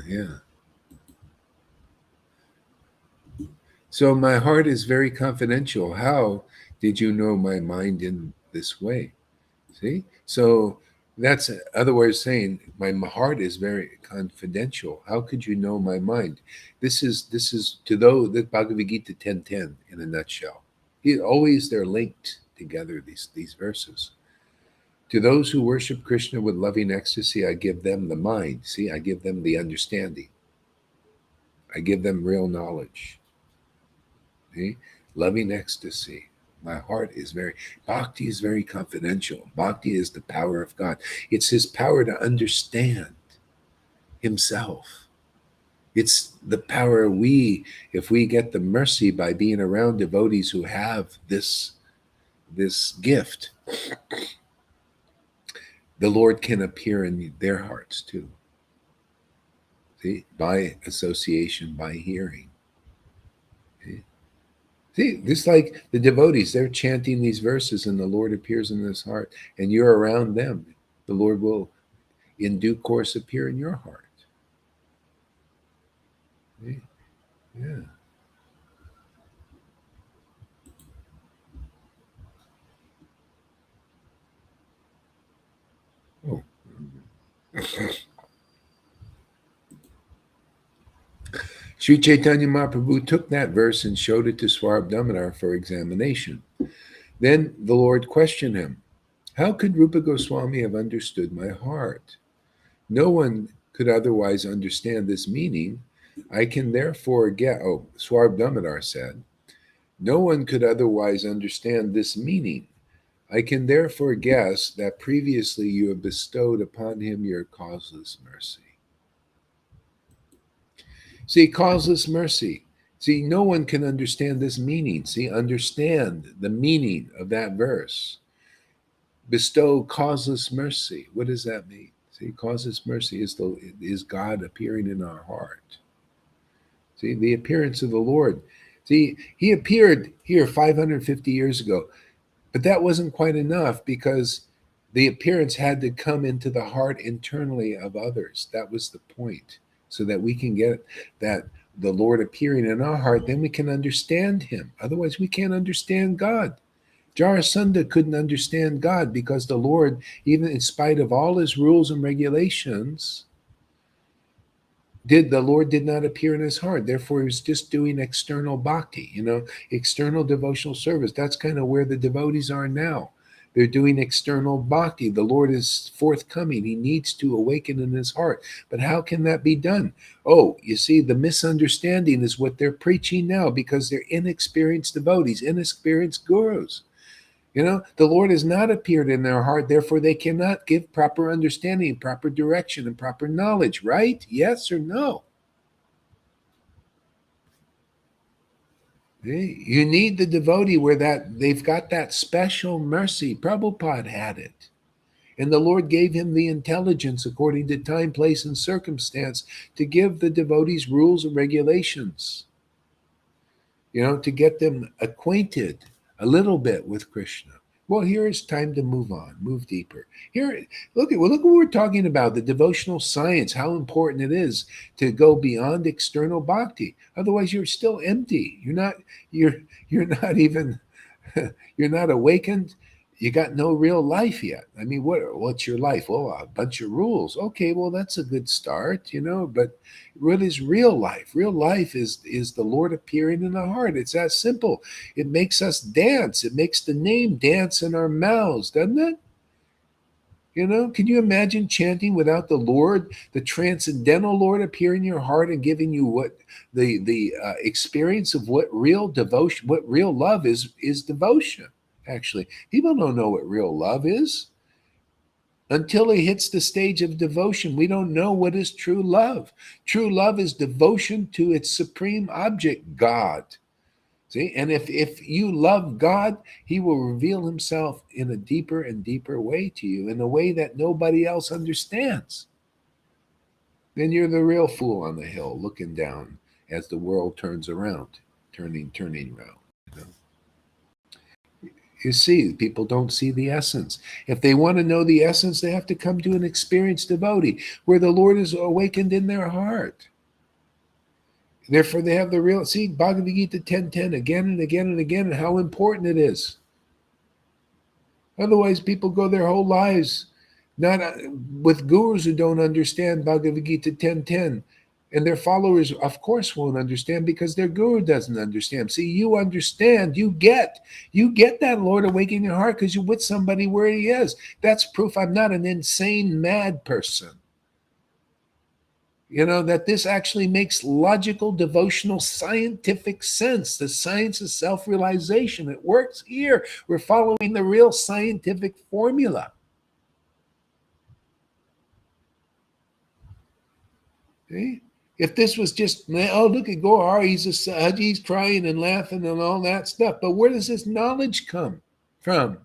Yeah. So my heart is very confidential. How did you know my mind in this way? See? So that's other words saying my heart is very confidential. How could you know my mind? This is to those that Bhagavad Gita 10:10 in a nutshell. Always they're linked together, these verses. To those who worship Krishna with loving ecstasy, I give them the mind. See, I give them the understanding. I give them real knowledge. See? Loving ecstasy. My heart is bhakti is very confidential. Bhakti is the power of God. It's his power to understand himself. It's the power if we get the mercy by being around devotees who have this gift, the Lord can appear in their hearts too. See, by association, by hearing. See, just like the devotees, they're chanting these verses and the Lord appears in this heart and you're around them. The Lord will, in due course, appear in your heart. See? Yeah. Oh. Sri Chaitanya Mahaprabhu took that verse and showed it to Swarabdamodar for examination. Then the Lord questioned him, how could Rupa Goswami have understood my heart? No one could otherwise understand this meaning. I can therefore get, Swarabdamodar said, no one could otherwise understand this meaning. I can therefore guess that previously you have bestowed upon him your causeless mercy. See, causeless mercy. See, no one can understand this meaning. See, understand the meaning of that verse. Bestow causeless mercy. What does that mean? See, causeless mercy is God appearing in our heart. See, the appearance of the Lord. See, he appeared here 550 years ago, but that wasn't quite enough because the appearance had to come into the heart internally of others. That was the point. So that we can get that the Lord appearing in our heart, then we can understand him. Otherwise, we can't understand God. Jarasandha couldn't understand God because the Lord, even in spite of all his rules and regulations, the Lord did not appear in his heart. Therefore, he was just doing external bhakti, external devotional service. That's kind of where the devotees are now. They're doing external bhakti. The Lord is forthcoming. He needs to awaken in his heart. But how can that be done? Oh, you see, the misunderstanding is what they're preaching now because they're inexperienced devotees, inexperienced gurus. The Lord has not appeared in their heart. Therefore, they cannot give proper understanding, proper direction, and proper knowledge, right? Yes or no? You need the devotee where they've got that special mercy. Prabhupada had it. And the Lord gave him the intelligence according to time, place, and circumstance to give the devotees rules and regulations, to get them acquainted a little bit with Krishna. Well, here it's time to move on, move deeper. Here, look what we're talking about, the devotional science, how important it is to go beyond external bhakti. Otherwise, you're still empty. You're not even, you're not awakened. you got no real life yet. I mean, what's your life? Well, a bunch of rules. Okay, well, that's a good start, but what is real life? Real life is the Lord appearing in the heart. It's that simple. It makes us dance. It makes the name dance in our mouths, doesn't it? Can you imagine chanting without the Lord, the transcendental Lord appearing in your heart and giving you what the experience of what real devotion, what real love is devotion. Actually, people don't know what real love is until it hits the stage of devotion. We don't know what is true love. True love is devotion to its supreme object, God. See, and if you love God, he will reveal himself in a deeper and deeper way to you, in a way that nobody else understands. Then you're the real fool on the hill looking down as the world turns around, turning around. You see, people don't see the essence. If they want to know the essence, they have to come to an experienced devotee where the Lord is awakened in their heart. Therefore, they have the real. See, Bhagavad Gita 10:10 again and again and again, and how important it is. Otherwise, people go their whole lives not with gurus who don't understand Bhagavad Gita 10:10. And their followers, of course, won't understand because their guru doesn't understand. See, you understand, you get that Lord awakening your heart because you're with somebody where he is. That's proof I'm not an insane, mad person. That this actually makes logical, devotional, scientific sense. The science of self-realization. It works here. We're following the real scientific formula. See? If this was just, oh, look at Gohar, he's crying and laughing and all that stuff. But where does this knowledge come from?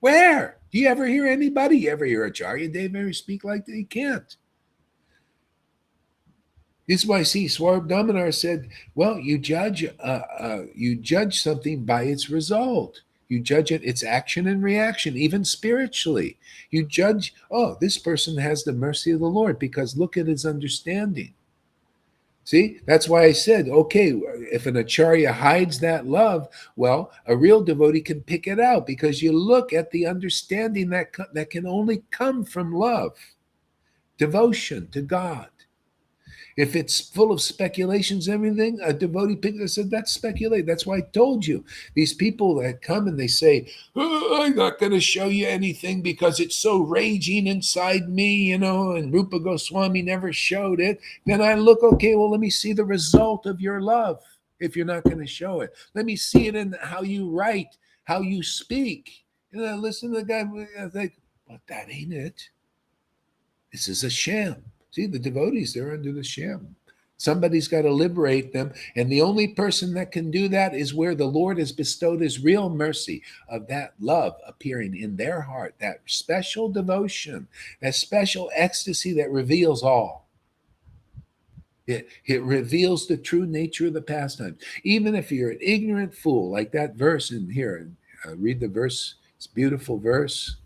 Where? Do you ever hear anybody? You ever hear Acharya Dev ever speak like that? He can't. This is why, see, Swarab Damanar said, well, you judge something by its result. You judge its action and reaction, even spiritually. You judge, oh, this person has the mercy of the Lord because look at his understanding. See, that's why I said, okay, if an Acharya hides that love, well, a real devotee can pick it out because you look at the understanding that can only come from love, devotion to God. If it's full of speculations, everything, a devotee picked it and said, that's speculate. That's why I told you. These people that come and they say, oh, I'm not going to show you anything because it's so raging inside me, and Rupa Goswami never showed it. Then I look, okay, well, let me see the result of your love if you're not going to show it. Let me see it in how you write, how you speak. And I listen to the guy, I think, but that ain't it. This is a sham. See, the devotees, they're under the sham. Somebody's got to liberate them. And the only person that can do that is where the Lord has bestowed his real mercy of that love appearing in their heart, that special devotion, that special ecstasy that reveals all. It reveals the true nature of the pastime. Even if you're an ignorant fool, like that verse in here, read the verse. It's a beautiful verse.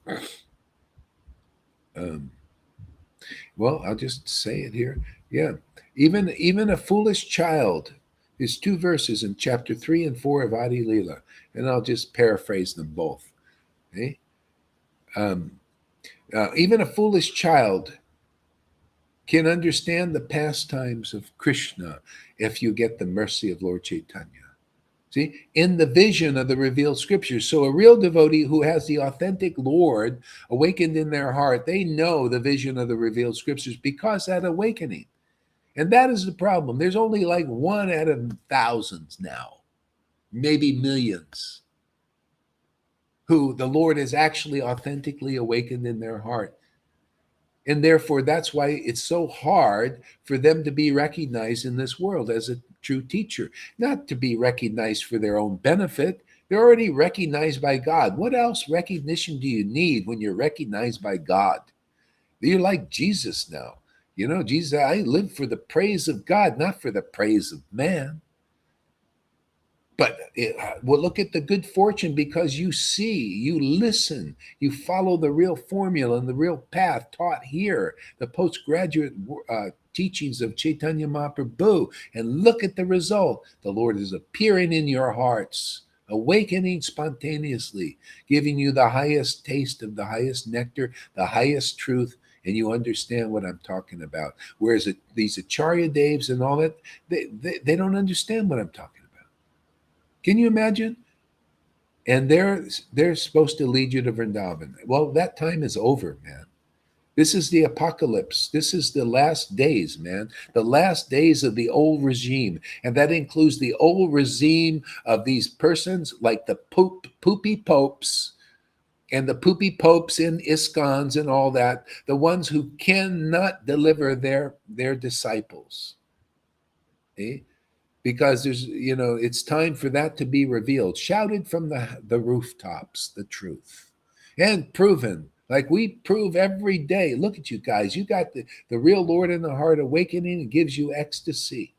Well, I'll just say it here. Yeah. Even a foolish child. There's two verses in chapter 3 and 4 of Adi Leela, and I'll just paraphrase them both. Okay? Even a foolish child can understand the pastimes of Krishna if you get the mercy of Lord Chaitanya. See, in the vision of the revealed scriptures. So a real devotee who has the authentic Lord awakened in their heart, they know the vision of the revealed scriptures because that awakening. And that is the problem. There's only like 1 out of thousands now, maybe millions, who the Lord has actually authentically awakened in their heart. And therefore, that's why it's so hard for them to be recognized in this world as a true teacher, not to be recognized for their own benefit. They're already recognized by God. What else recognition do you need when you're recognized by God? You're like Jesus now. Jesus, I live for the praise of God, not for the praise of man. But well, look at the good fortune because you see, you listen, you follow the real formula and the real path taught here, the postgraduate teachings of Caitanya Mahaprabhu, and look at the result. The Lord is appearing in your hearts awakening spontaneously, giving you the highest taste of the highest nectar, the highest truth, and you understand what I'm talking about. Whereas these Acharya Devs and all that, they don't understand what I'm talking about. Can you imagine? And they're supposed to lead you to Vrindavan. Well, that time is over, man. This is the apocalypse. This is the last days, man. The last days of the old regime. And that includes the old regime of these persons like the poopy popes and the poopy popes in ISKCONs and all that, the ones who cannot deliver their disciples. Eh? Because it's time for that to be revealed, shouted from the rooftops, the truth, and proven. Like we prove every day. Look at you guys. You got the real Lord in the heart awakening and gives you ecstasy.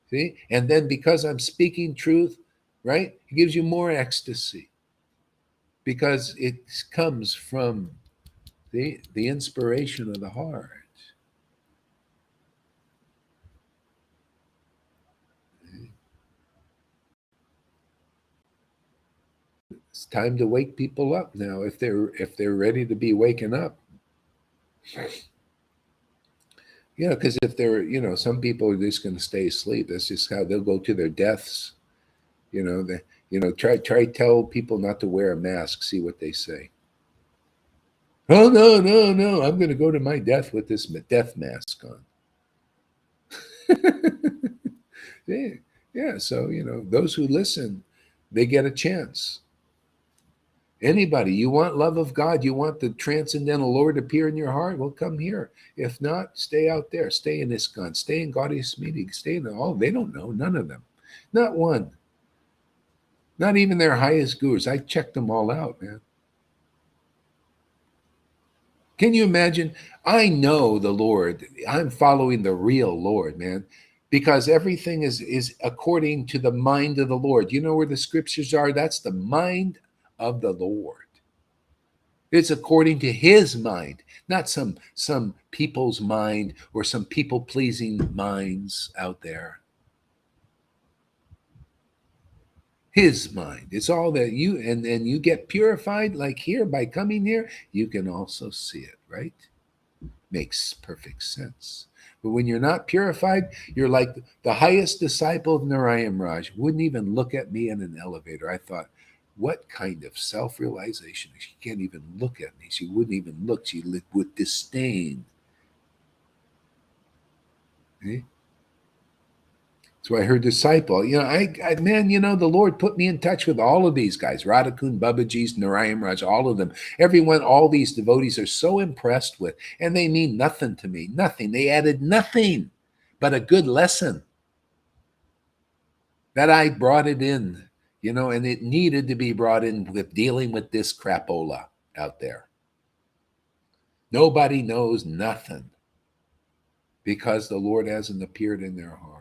See? And then because I'm speaking truth, right? It gives you more ecstasy. Because it comes from the inspiration of the heart. It's time to wake people up now if they're ready to be waken up. Yeah, because if they're, some people are just going to stay asleep. That's just how they'll go to their deaths. Try tell people not to wear a mask. See what they say. Oh no, no, no! I'm going to go to my death with this death mask on. Yeah, yeah. So those who listen, they get a chance. Anybody, you want love of God, you want the transcendental Lord to appear in your heart, well, come here. If not, stay out there. Stay in ISKCON. Stay in Gaudiya meeting. Stay in all. They don't know. None of them. Not one. Not even their highest gurus. I checked them all out, man. Can you imagine? I know the Lord. I'm following the real Lord, man, because everything is according to the mind of the Lord. You know where the scriptures are? That's the mind of the Lord. It's according to his mind, not some people's mind or some people-pleasing minds out there. His mind. It's all that and you get purified like here by coming here, you can also see it, right? Makes perfect sense. But when you're not purified, you're like the highest disciple of Narayan Raj. Wouldn't even look at me in an elevator. I thought, what kind of self-realization? She can't even look at me. She wouldn't even look. She looked with disdain. Okay? That's why her disciple, the Lord put me in touch with all of these guys, Radhakund, Babaji's, Narayan Raj, all of them. Everyone, all these devotees are so impressed with, and they mean nothing to me, nothing. They added nothing but a good lesson that I brought it in, and it needed to be brought in with dealing with this crapola out there. Nobody knows nothing because the Lord hasn't appeared in their heart.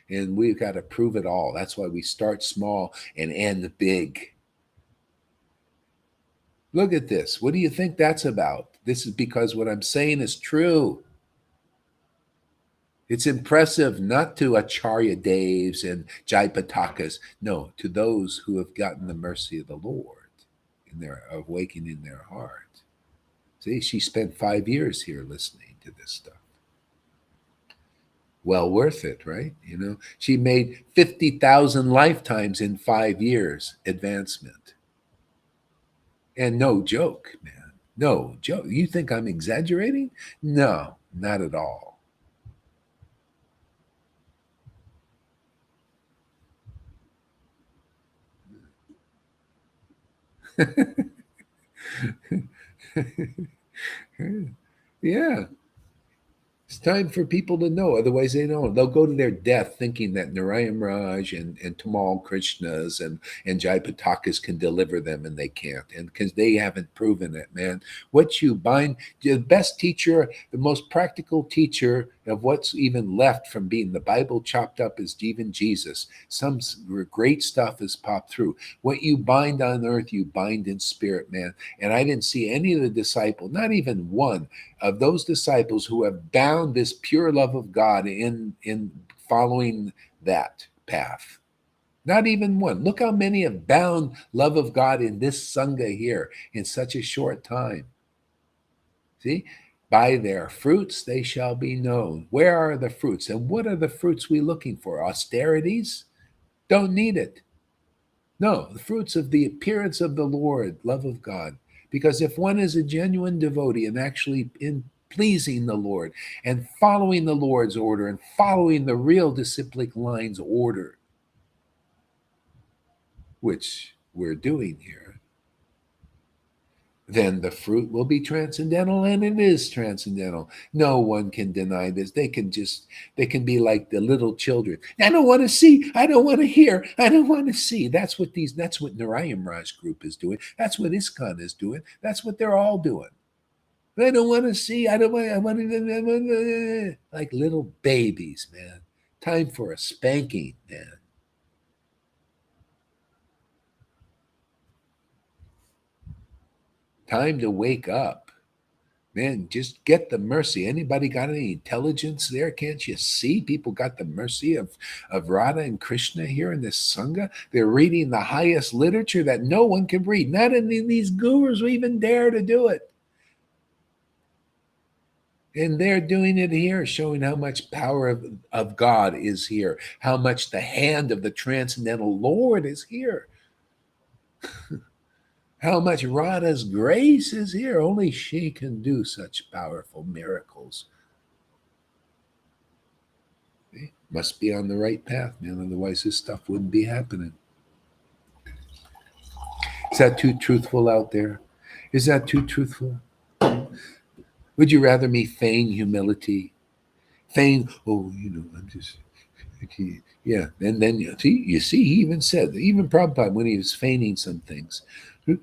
And we've got to prove it all. That's why we start small and end big. Look at this. What do you think that's about? This is because what I'm saying is true. It's impressive not to Acharya Devs and Jaipatakas. No, to those who have gotten the mercy of the Lord in their awakening their heart. See, she spent 5 years here listening to this stuff. Well worth it, right? She made 50,000 lifetimes in 5 years advancement. And no joke, man. No joke. You think I'm exaggerating? No, not at all. Yeah. It's time for people to know. Otherwise, they don't. They'll go to their death thinking that Narayan Raj and Tamal Krishnas and Jaipatakas can deliver them, and they can't. And because they haven't proven it, man. What you bind, the best teacher, the most practical teacher of what's even left from being the Bible chopped up is even Jesus. Some great stuff has popped through. What you bind on earth, you bind in spirit, man. And I didn't see any of the disciples, not even one of those disciples who have bound this pure love of God in following that path. Not even one. Look how many have bound love of God in this Sangha here in such a short time. See? By their fruits they shall be known. Where are the fruits? And what are the fruits we looking for? Austerities? Don't need it. No, the fruits of the appearance of the Lord, love of God. Because if one is a genuine devotee and actually in pleasing the Lord and following the Lord's order and following the real disciplic line's order, which we're doing here, then the fruit will be transcendental, and it is transcendental. No one can deny this. They can be like the little children. I don't want to see, I don't want to hear, I don't want to see. That's what Narayan Raj group is doing. That's what ISKCON is doing. That's what they're all doing. I don't want to see, I want to, like little babies, man. Time for a spanking, man. Time to wake up. Man, just get the mercy. Anybody got any intelligence there? Can't you see people got the mercy of Radha and Krishna here in this Sangha? They're reading the highest literature that no one can read. Not any of these gurus will even dare to do it. And they're doing it here, showing how much power of God is here, how much the hand of the transcendental Lord is here. How much Radha's grace is here. Only she can do such powerful miracles. See? Must be on the right path, man. Otherwise, this stuff wouldn't be happening. Is that too truthful out there? Is that too truthful? Would you rather me feign humility? Feign, I'm just, yeah. And then you see, he even said, even Prabhupada, when he was feigning some things,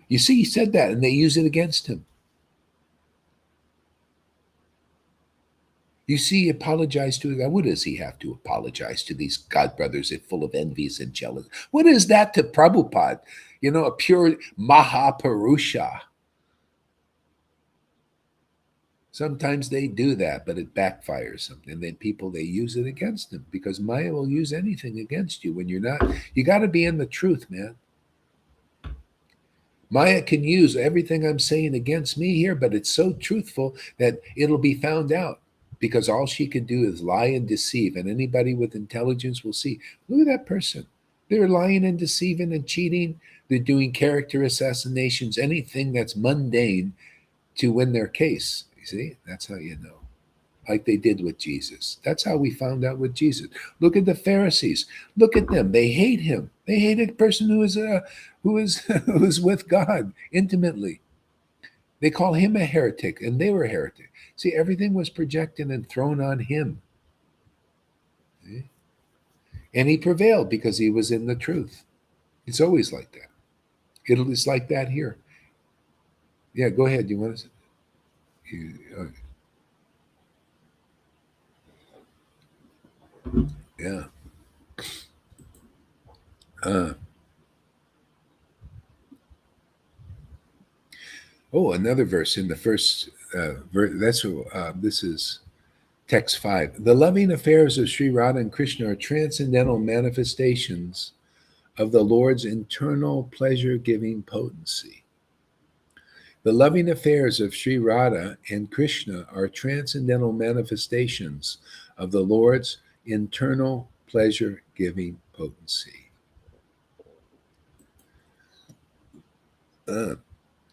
you see, he said that, and they use it against him. You see, he apologized to God. What does he have to apologize to these God brothers that full of envies and jealousy? What is that to Prabhupada? A pure Mahaparusha. Sometimes they do that, but it backfires them. And then they use it against them because Maya will use anything against you when you're not. You got to be in the truth, man. Maya can use everything I'm saying against me here, but it's so truthful that it'll be found out because all she can do is lie and deceive. And anybody with intelligence will see, look at that person. They're lying and deceiving and cheating. They're doing character assassinations, anything that's mundane to win their case. You see, that's how you know. Like they did with Jesus. That's how we found out with Jesus. Look at the Pharisees. Look at them. They hate him. They hate a person who is who is with God intimately. They call him a heretic, and they were heretic. See, everything was projected and thrown on him. See? And he prevailed because he was in the truth. It's always like that. It's like that here. Yeah, go ahead. You want to? Yeah. Another verse in the first verse. This is text 5. The loving affairs of Sri Radha and Krishna are transcendental manifestations of the Lord's internal pleasure-giving potency. The loving affairs of Sri Radha and Krishna are transcendental manifestations of the Lord's internal pleasure-giving potency.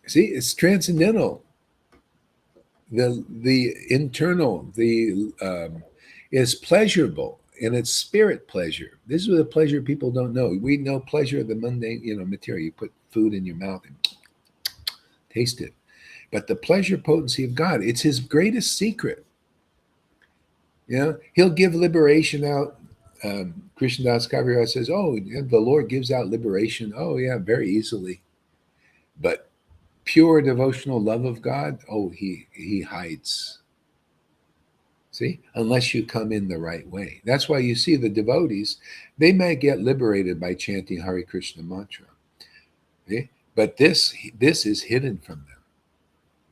See, it's transcendental. The internal, is pleasurable, and it's spirit pleasure. This is the pleasure people don't know. We know pleasure of the mundane, material. You put food in your mouth and taste it. But the pleasure potency of God, it's his greatest secret. He'll give liberation out. Krishnadas Kaviraj says, the Lord gives out liberation. Oh, yeah, very easily. But pure devotional love of God, he hides. See, unless you come in the right way. That's why you see the devotees, they may get liberated by chanting Hare Krishna mantra. See? But this is hidden from them.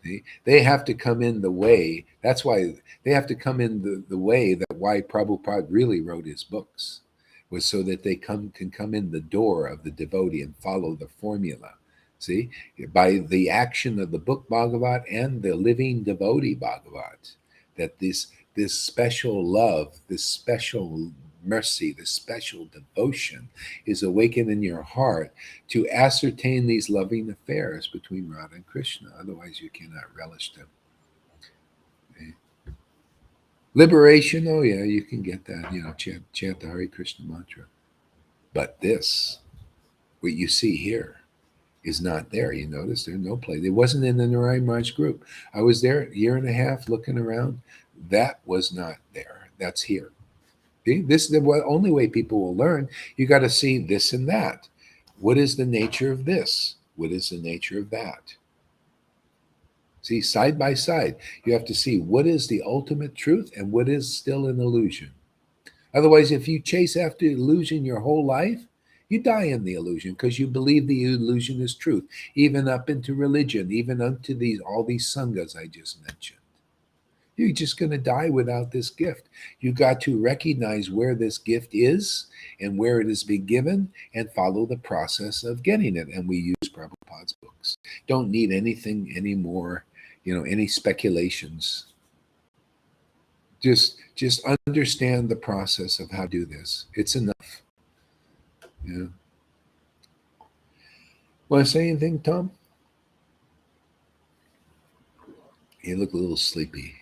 See? They have to come in the way. That's why they have to come in the way that why Prabhupada really wrote his books. was so that they can come in the door of the devotee and follow the formula. See, by the action of the book Bhagavat and the living devotee Bhagavat, that this special love, this special mercy, this special devotion is awakened in your heart to ascertain these loving affairs between Radha and Krishna. Otherwise, you cannot relish them. Okay? Liberation, oh yeah, you can get that, chant the Hare Krishna mantra. But this, what you see here, is not there. You notice there's no play. It wasn't in the Narayan Maharaj group. I was there a year and a half looking around. That was not there. That's here. See? This is the only way people will learn. You got to see this and that. What is the nature of this? What is the nature of that? See, side by side, you have to see what is the ultimate truth and what is still an illusion. Otherwise, if you chase after illusion your whole life, you die in the illusion because you believe the illusion is truth, even up into religion, even unto all these sanghas I just mentioned. You're just going to die without this gift. You got to recognize where this gift is and where it has been given and follow the process of getting it. And we use Prabhupada's books. Don't need anything anymore, any speculations. Just understand the process of how to do this. It's enough. Yeah. Want to say anything, Tom? You look a little sleepy.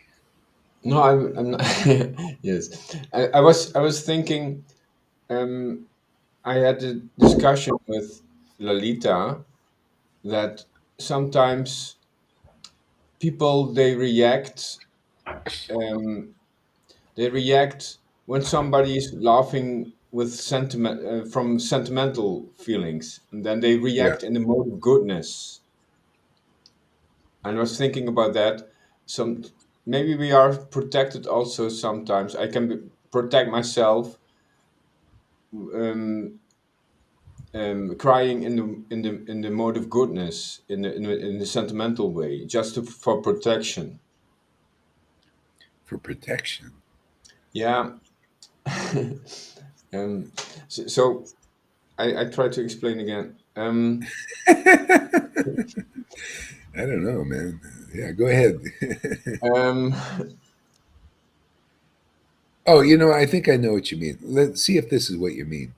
No, I'm not. Yes, I was thinking. I had a discussion with Lalita that sometimes people um, they react when somebody is laughing with sentiment from sentimental feelings, and then they Yeah. react in the mode of goodness. And I was thinking about that. Some maybe we are protected also sometimes. I can protect myself, um, crying in the mode of goodness, in the sentimental way, just for protection. For protection. Yeah. um, so I try to explain again. I don't know, man. Yeah, go ahead. Um, Oh, I think I know what you mean. Let's see if this is what you mean.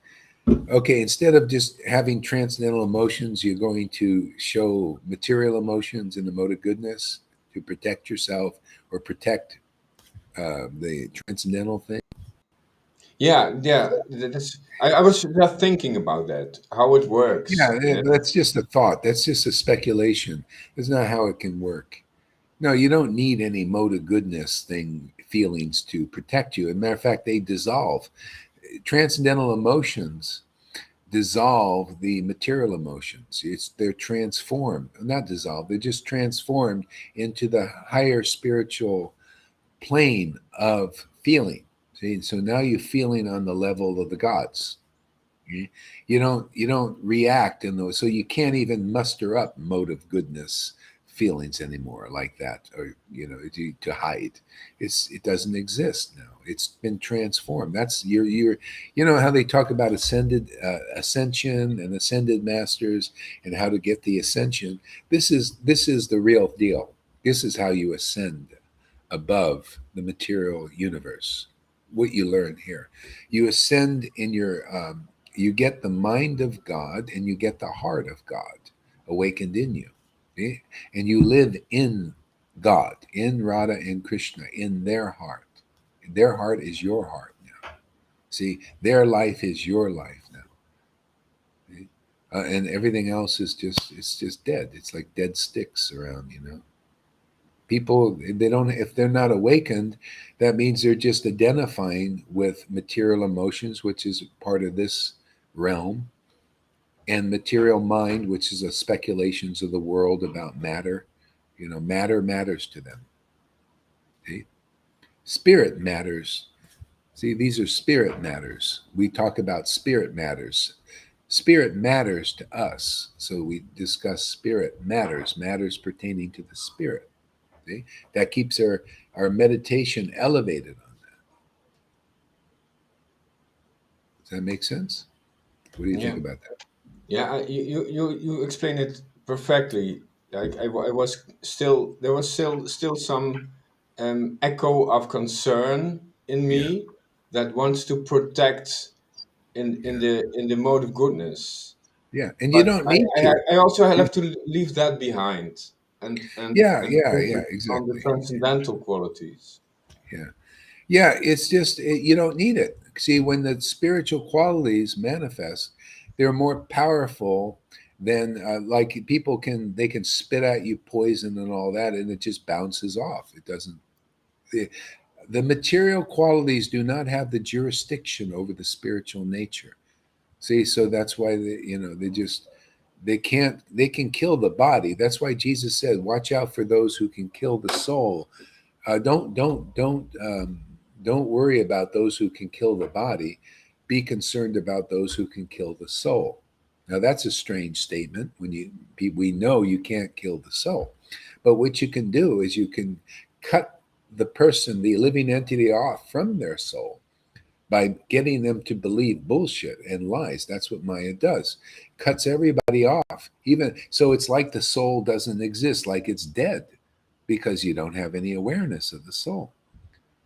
Okay, instead of just having transcendental emotions, you're going to show material emotions in the mode of goodness to protect yourself or protect the transcendental thing. yeah, yeah. I was just thinking about that, how it works. Yeah, that's just a thought. That's just a speculation. That's not how it can work. No, you don't need any mode of goodness feelings to protect you. As a matter of fact, they dissolve. Transcendental emotions dissolve the material emotions. They're transformed, not dissolved. They're just transformed into the higher spiritual plane of feeling. See, so now you're feeling on the level of the gods. You don't react in those, so you can't even muster up mode of goodness feelings anymore like that, or to hide. It doesn't exist now. It's been transformed. That's how they talk about ascension and ascended masters and how to get the ascension. This is the real deal. This is how you ascend above the material universe. What you learn here, you ascend in you get the mind of God and you get the heart of God awakened in you. See? And you live in God, in Radha and Krishna, in their heart. Their heart is your heart now. See, their life is your life now. See? And everything else it's just dead. It's like dead sticks around. People, if they're not awakened, that means they're just identifying with material emotions, which is part of this realm, and material mind, which is the speculations of the world about matter. Matter matters to them. See? Spirit matters. See, these are spirit matters. We talk about spirit matters. Spirit matters to us. So we discuss spirit matters pertaining to the spirit. See? That keeps our meditation elevated on that. Does that make sense? What do you Yeah. think about that? Yeah, you explain it perfectly. Like I was still there was still some echo of concern in Yeah, me that wants to protect yeah, in the mode of goodness. yeah. And you But don't need to. I also You- have to leave that behind Yeah, and yeah, yeah, focus on the exactly. transcendental qualities. Yeah. Yeah, it's just you don't need it. See, when the spiritual qualities manifest, they're more powerful than like people can they can spit at you poison and all that, and it just bounces off. It doesn't. The, the material qualities do not have the jurisdiction over the spiritual nature. See, so that's why they can kill the body. That's why Jesus said, "Watch out for those who can kill the soul." Don't worry about those who can kill the body. Be concerned about those who can kill the soul. Now that's a strange statement. We know you can't kill the soul, but what you can do is you can cut the person, the living entity, off from their soul by getting them to believe bullshit and lies. That's what Maya does. Cuts everybody off. Even so, it's like the soul doesn't exist, like it's dead, because you don't have any awareness of the soul.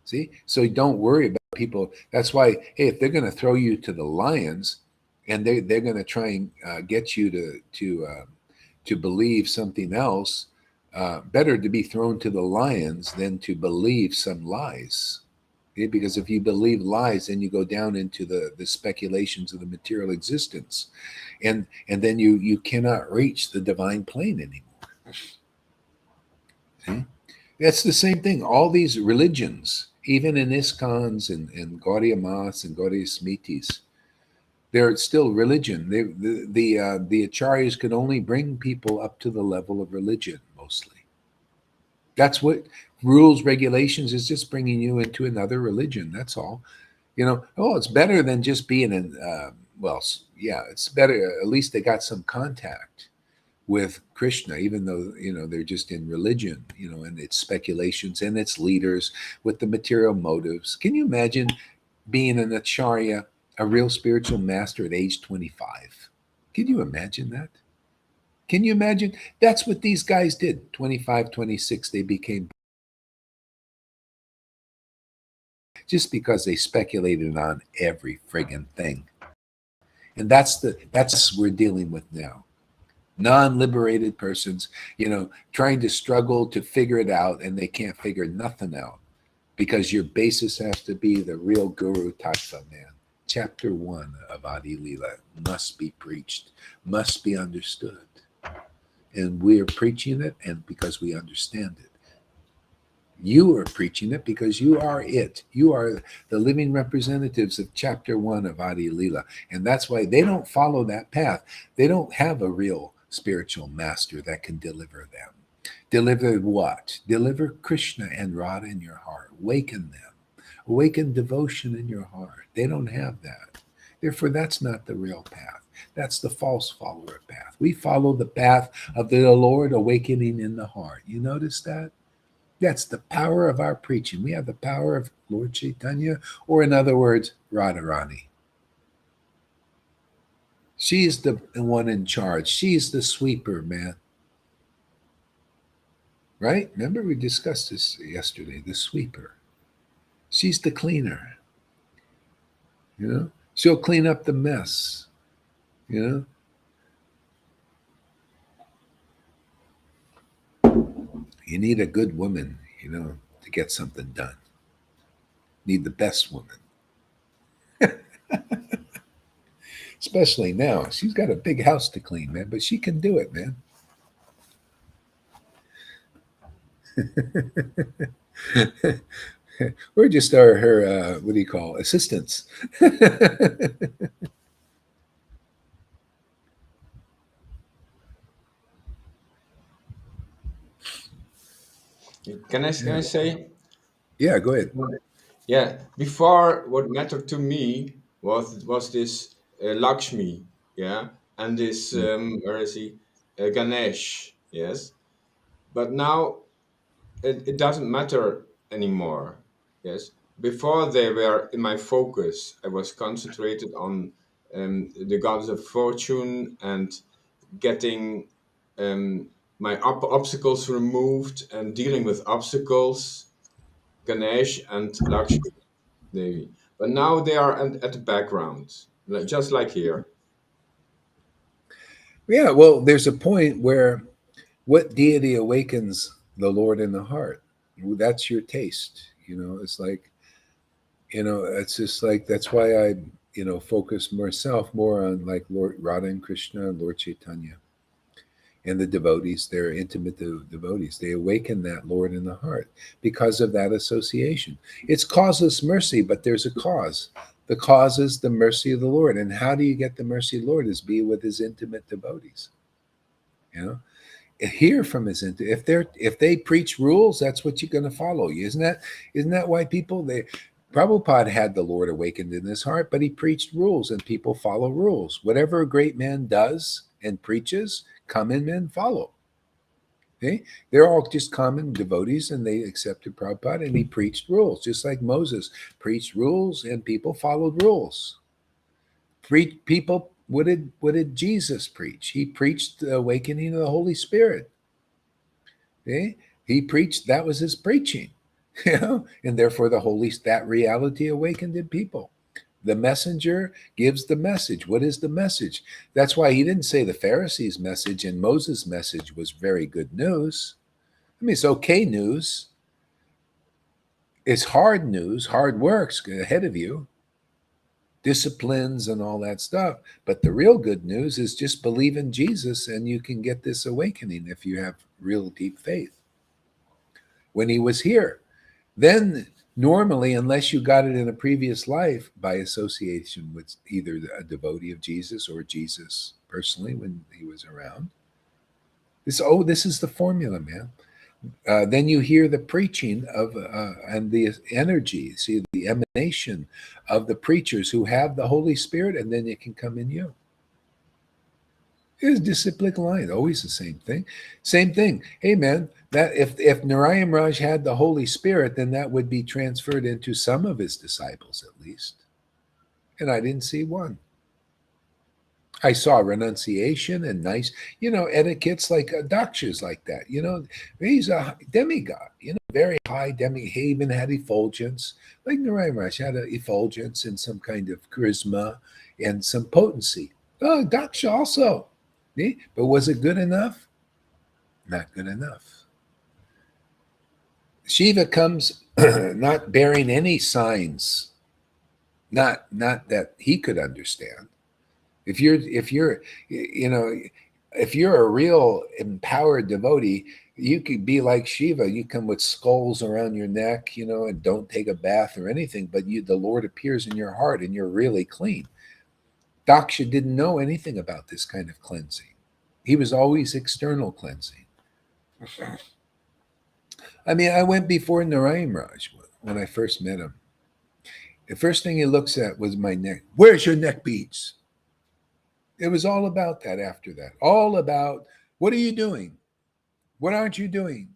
See? So don't worry about people. That's why, hey, if they're going to throw you to the lions and they're going to try and get you to believe something else, better to be thrown to the lions than to believe some lies. Okay? Because if you believe lies, then you go down into the speculations of the material existence, and then you cannot reach the divine plane anymore. See? That's the same thing. All these religions, even in ISKCONs and Gaudiya Mas and Gaudiya Smitis, they're still religion. The acharyas could only bring people up to the level of religion mostly. That's what rules, regulations is just bringing you into another religion. That's all. Oh, it's better than just being in, yeah, it's better. At least they got some contact with Krishna, even though they're just in religion, and its speculations and its leaders with the material motives. Can you imagine being an acharya, a real spiritual master at age 25? Can you imagine that? Can you imagine? That's what these guys did. 25, 26, they became just because they speculated on every friggin' thing. And that's we're dealing with now. Non-liberated persons, trying to struggle to figure it out, and they can't figure nothing out because your basis has to be the real Guru Tattva, man. Chapter 1 of Adi Leela must be preached, must be understood. And we are preaching it, and because we understand it. You are preaching it because you are it. You are the living representatives of chapter 1 of Adi Leela. And that's why they don't follow that path. They don't have a real spiritual master that can deliver them. Deliver what? Deliver Krishna and Radha in your heart. Awaken them. Awaken devotion in your heart. They don't have that. Therefore, that's not the real path. That's the false follower path. We follow the path of the Lord awakening in the heart. You notice that? That's the power of our preaching. We have the power of Lord Chaitanya, or in other words, Radharani. She's the one in charge. She's the sweeper, man. Right? Remember, we discussed this yesterday, the sweeper. She's the cleaner. She'll clean up the mess. You you need a good woman, to get something done. Need the best woman. Especially now. She's got a big house to clean, man, but she can do it, man. We're just her what do you call, assistants. Can I Yeah. say? Yeah, go ahead. Yeah, before what mattered to me was this Lakshmi, yeah, and this Mm. where is he, Ganesh, yes. But now it doesn't matter anymore, yes. before they were in my focus. I was concentrated on the goddess of fortune and getting my obstacles removed and dealing with obstacles, Ganesh and Lakshmi Devi. But now they are at the background, just like here. Yeah, well, there's a point where what deity awakens the Lord in the heart? That's your taste. It's like, it's just like, that's why I, focus myself more on like Lord Radha and Krishna and Lord Chaitanya and the devotees. They're intimate devotees. They awaken that Lord in the heart because of that association. It's causeless mercy, but there's a cause. The cause is the mercy of the Lord. And how do you get the mercy of the Lord? Is be with his intimate devotees. You know, hear from his if they preach rules, that's what you're going to follow. Isn't that why people Prabhupada had the Lord awakened in his heart, but he preached rules and people follow rules. Whatever a great man does and preaches, common men follow. Okay? They're all just common devotees and they accepted Prabhupada and he preached rules, just like Moses preached rules and people followed rules. People, what did Jesus preach? He preached the awakening of the Holy Spirit. Okay? He preached, that was his preaching. And therefore that reality awakened in people. The messenger gives the message. What is the message? That's why he didn't say the Pharisees' message and Moses' message was very good news. I mean, it's okay news. It's hard news, hard works ahead of you, disciplines and all that stuff. But the real good news is just believe in Jesus and you can get this awakening if you have real deep faith. When he was here, then normally, unless you got it in a previous life by association with either a devotee of Jesus or Jesus personally when he was around, this is the formula, man. Then you hear the preaching of and the energy, see the emanation of the preachers who have the Holy Spirit, and then it can come in you. It's disciplic line, always the same thing. Same thing. Hey, man, that if Narayan Raj had the Holy Spirit, then that would be transferred into some of his disciples at least. And I didn't see one. I saw renunciation and nice, etiquettes like dakshas like that. He's a demigod, very high demigod. He even had effulgence, like Narayan Raj had an effulgence and some kind of charisma and some potency. Oh, daksha also. See? But was it good enough? Not good enough. Shiva comes not bearing any signs, not that he could understand. If you're a real empowered devotee, you could be like Shiva. You come with skulls around your neck, and don't take a bath or anything, but the Lord appears in your heart and you're really clean. Daksha didn't know anything about this kind of cleansing. He was always external cleansing. I mean, I went before Narayan Raj when I first met him. The first thing he looks at was my neck. Where's your neck beads? It was all about that after that. All about, what are you doing? What aren't you doing?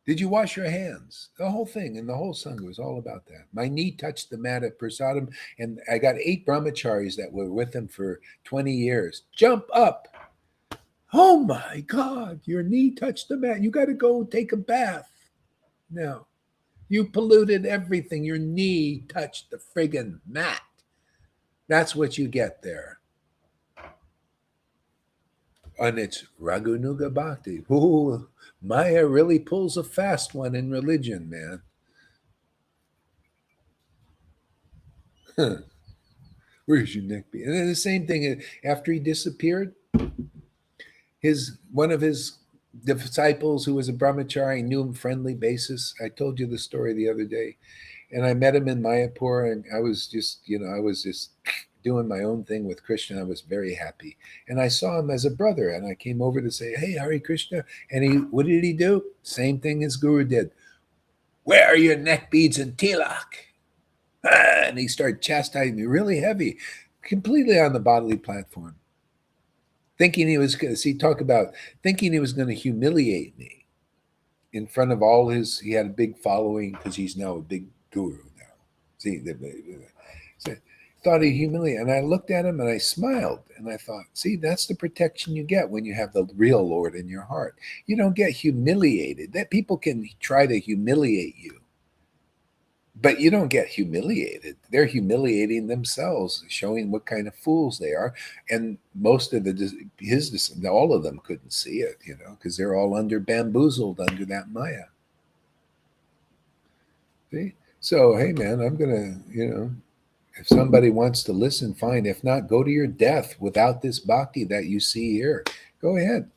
Did you wash your hands? The whole thing and the whole Sangha was all about that. My knee touched the mat at Prasadam, and I got 8 brahmacharis that were with him for 20 years. Jump up. Oh my God, your knee touched the mat. You got to go take a bath. No, you polluted everything. Your knee touched the friggin' mat. That's what you get there. And it's Raghunuga Bhakti. Ooh, Maya really pulls a fast one in religion, man. Where's your neck be? And then the same thing, after he disappeared, one of his disciples who was a brahmachari knew him friendly basis. I told you the story the other day. And I met him in Mayapur, and I was just doing my own thing with Krishna. I was very happy. And I saw him as a brother, and I came over to say, hey, Hare Krishna. And what did he do? Same thing as Guru did. Where are your neck beads and tilak? And he started chastising me really heavy, completely on the bodily platform. Thinking he was going to humiliate me. in front of all he had a big following because he's now a big guru now. See, so thought he humiliated. And I looked at him and I smiled and I thought, see, that's the protection you get when you have the real Lord in your heart. You don't get humiliated. That people can try to humiliate you, but you don't get humiliated. They're humiliating themselves, showing what kind of fools they are. And most of all of them couldn't see it, because they're all bamboozled under that Maya. See? So, hey, man, I'm going to, if somebody wants to listen, fine. If not, go to your death without this bhakti that you see here. Go ahead.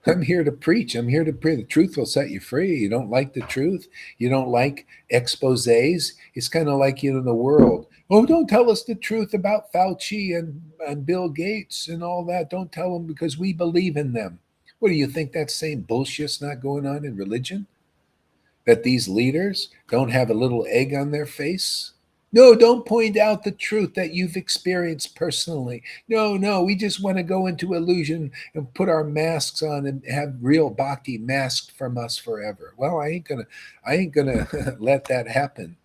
I'm here to preach. I'm here to pray. The truth will set you free. You don't like the truth. You don't like exposés. It's kind of like, the world. Oh, don't tell us the truth about Fauci and Bill Gates and all that. Don't tell them because we believe in them. What do you think that same bullshit's not going on in religion? That these leaders don't have a little egg on their face? No, don't point out the truth that you've experienced personally. No, we just want to go into illusion and put our masks on and have real bhakti masked from us forever. Well, I ain't gonna let that happen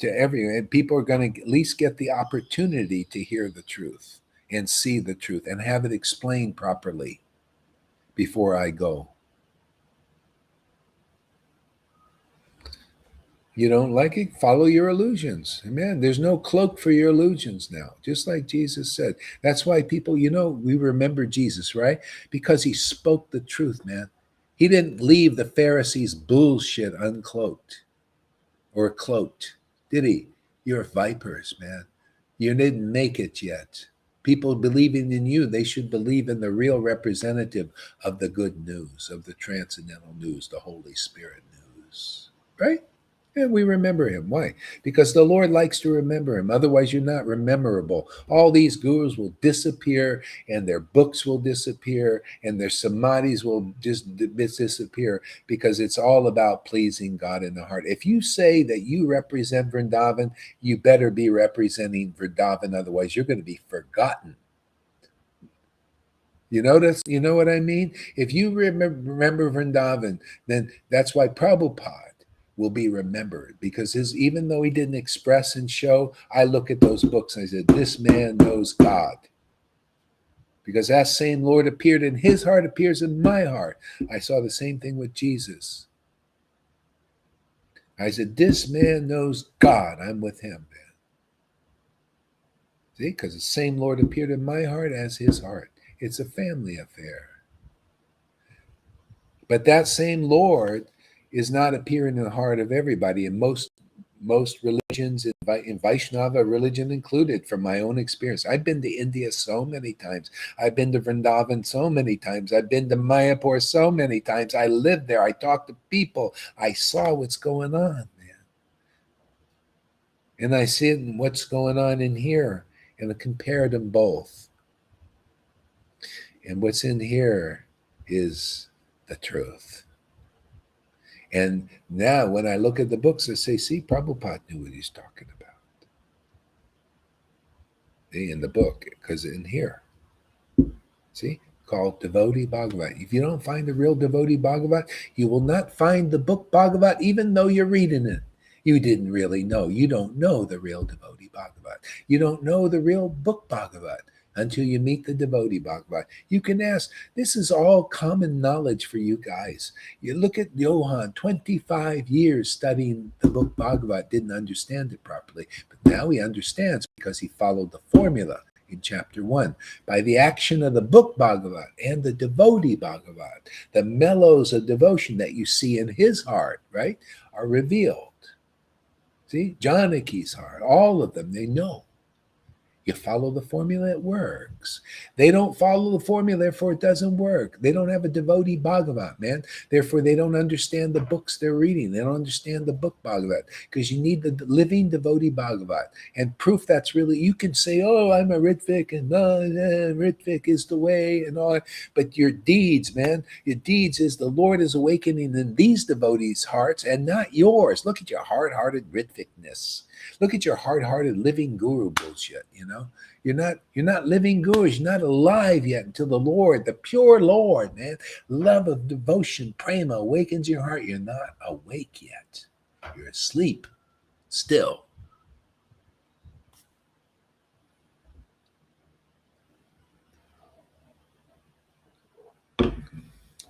to everyone. People are gonna at least get the opportunity to hear the truth and see the truth and have it explained properly before I go. You don't like it? Follow your illusions. Man, there's no cloak for your illusions now, just like Jesus said. That's why people, we remember Jesus, right? Because he spoke the truth, man. He didn't leave the Pharisees' bullshit uncloaked or cloaked, did he? You're vipers, man. You didn't make it yet. People believing in you, they should believe in the real representative of the good news, of the transcendental news, the Holy Spirit news, right? And we remember him. Why? Because the Lord likes to remember him. Otherwise, you're not rememberable. All these gurus will disappear, and their books will disappear, and their samadhis will just disappear because it's all about pleasing God in the heart. If you say that you represent Vrindavan, you better be representing Vrindavan. Otherwise, you're going to be forgotten. You notice? You know what I mean? If you remember Vrindavan, then that's why Prabhupada will be remembered, because even though he didn't express and show, I look at those books and I said, this man knows God, because that same Lord appeared in his heart, appears in my heart. I saw the same thing with Jesus. I said, this man knows God. I'm with him, man. See, because the same Lord appeared in my heart as his heart. It's a family affair. But that same Lord is not appearing in the heart of everybody. And most religions, in Vaishnava religion included, from my own experience. I've been to India so many times. I've been to Vrindavan so many times. I've been to Mayapur so many times. I lived there. I talked to people. I saw what's going on, man. And I see what's going on in here, and I compared them both. And what's in here is the truth. And now when I look at the books, I say, see, Prabhupada knew what he's talking about. See, in the book, because in here, see, called Devotee Bhagavat. If you don't find the real Devotee Bhagavat, you will not find the book Bhagavat, even though you're reading it. You didn't really know. You don't know the real Devotee Bhagavat. You don't know the real book Bhagavat until you meet the Devotee Bhagavat. You can ask. This is all common knowledge for you guys. You look at Johann, 25 years studying the book Bhagavat, didn't understand it properly. But now he understands because he followed the formula in chapter 1. By the action of the book Bhagavat and the Devotee Bhagavat, the mellows of devotion that you see in his heart, right, are revealed. See, Janaki's heart, all of them, they know. You follow the formula, it works. They don't follow the formula, therefore it doesn't work. They don't have a devotee Bhagavat, man. Therefore, they don't understand the books they're reading. They don't understand the book Bhagavat, because you need the living devotee Bhagavat. And proof that's really, you can say, oh, I'm a Ritvik, and Ritvik is the way, and all that. But your deeds, man, your deeds is the Lord is awakening in these devotees' hearts and not yours. Look at your hard-hearted Ritvikness. Look at your hard-hearted living guru bullshit, You're not living good. You're not alive yet until the Lord, the pure Lord, man, love of devotion, prema awakens your heart. You're not awake yet. You're asleep still.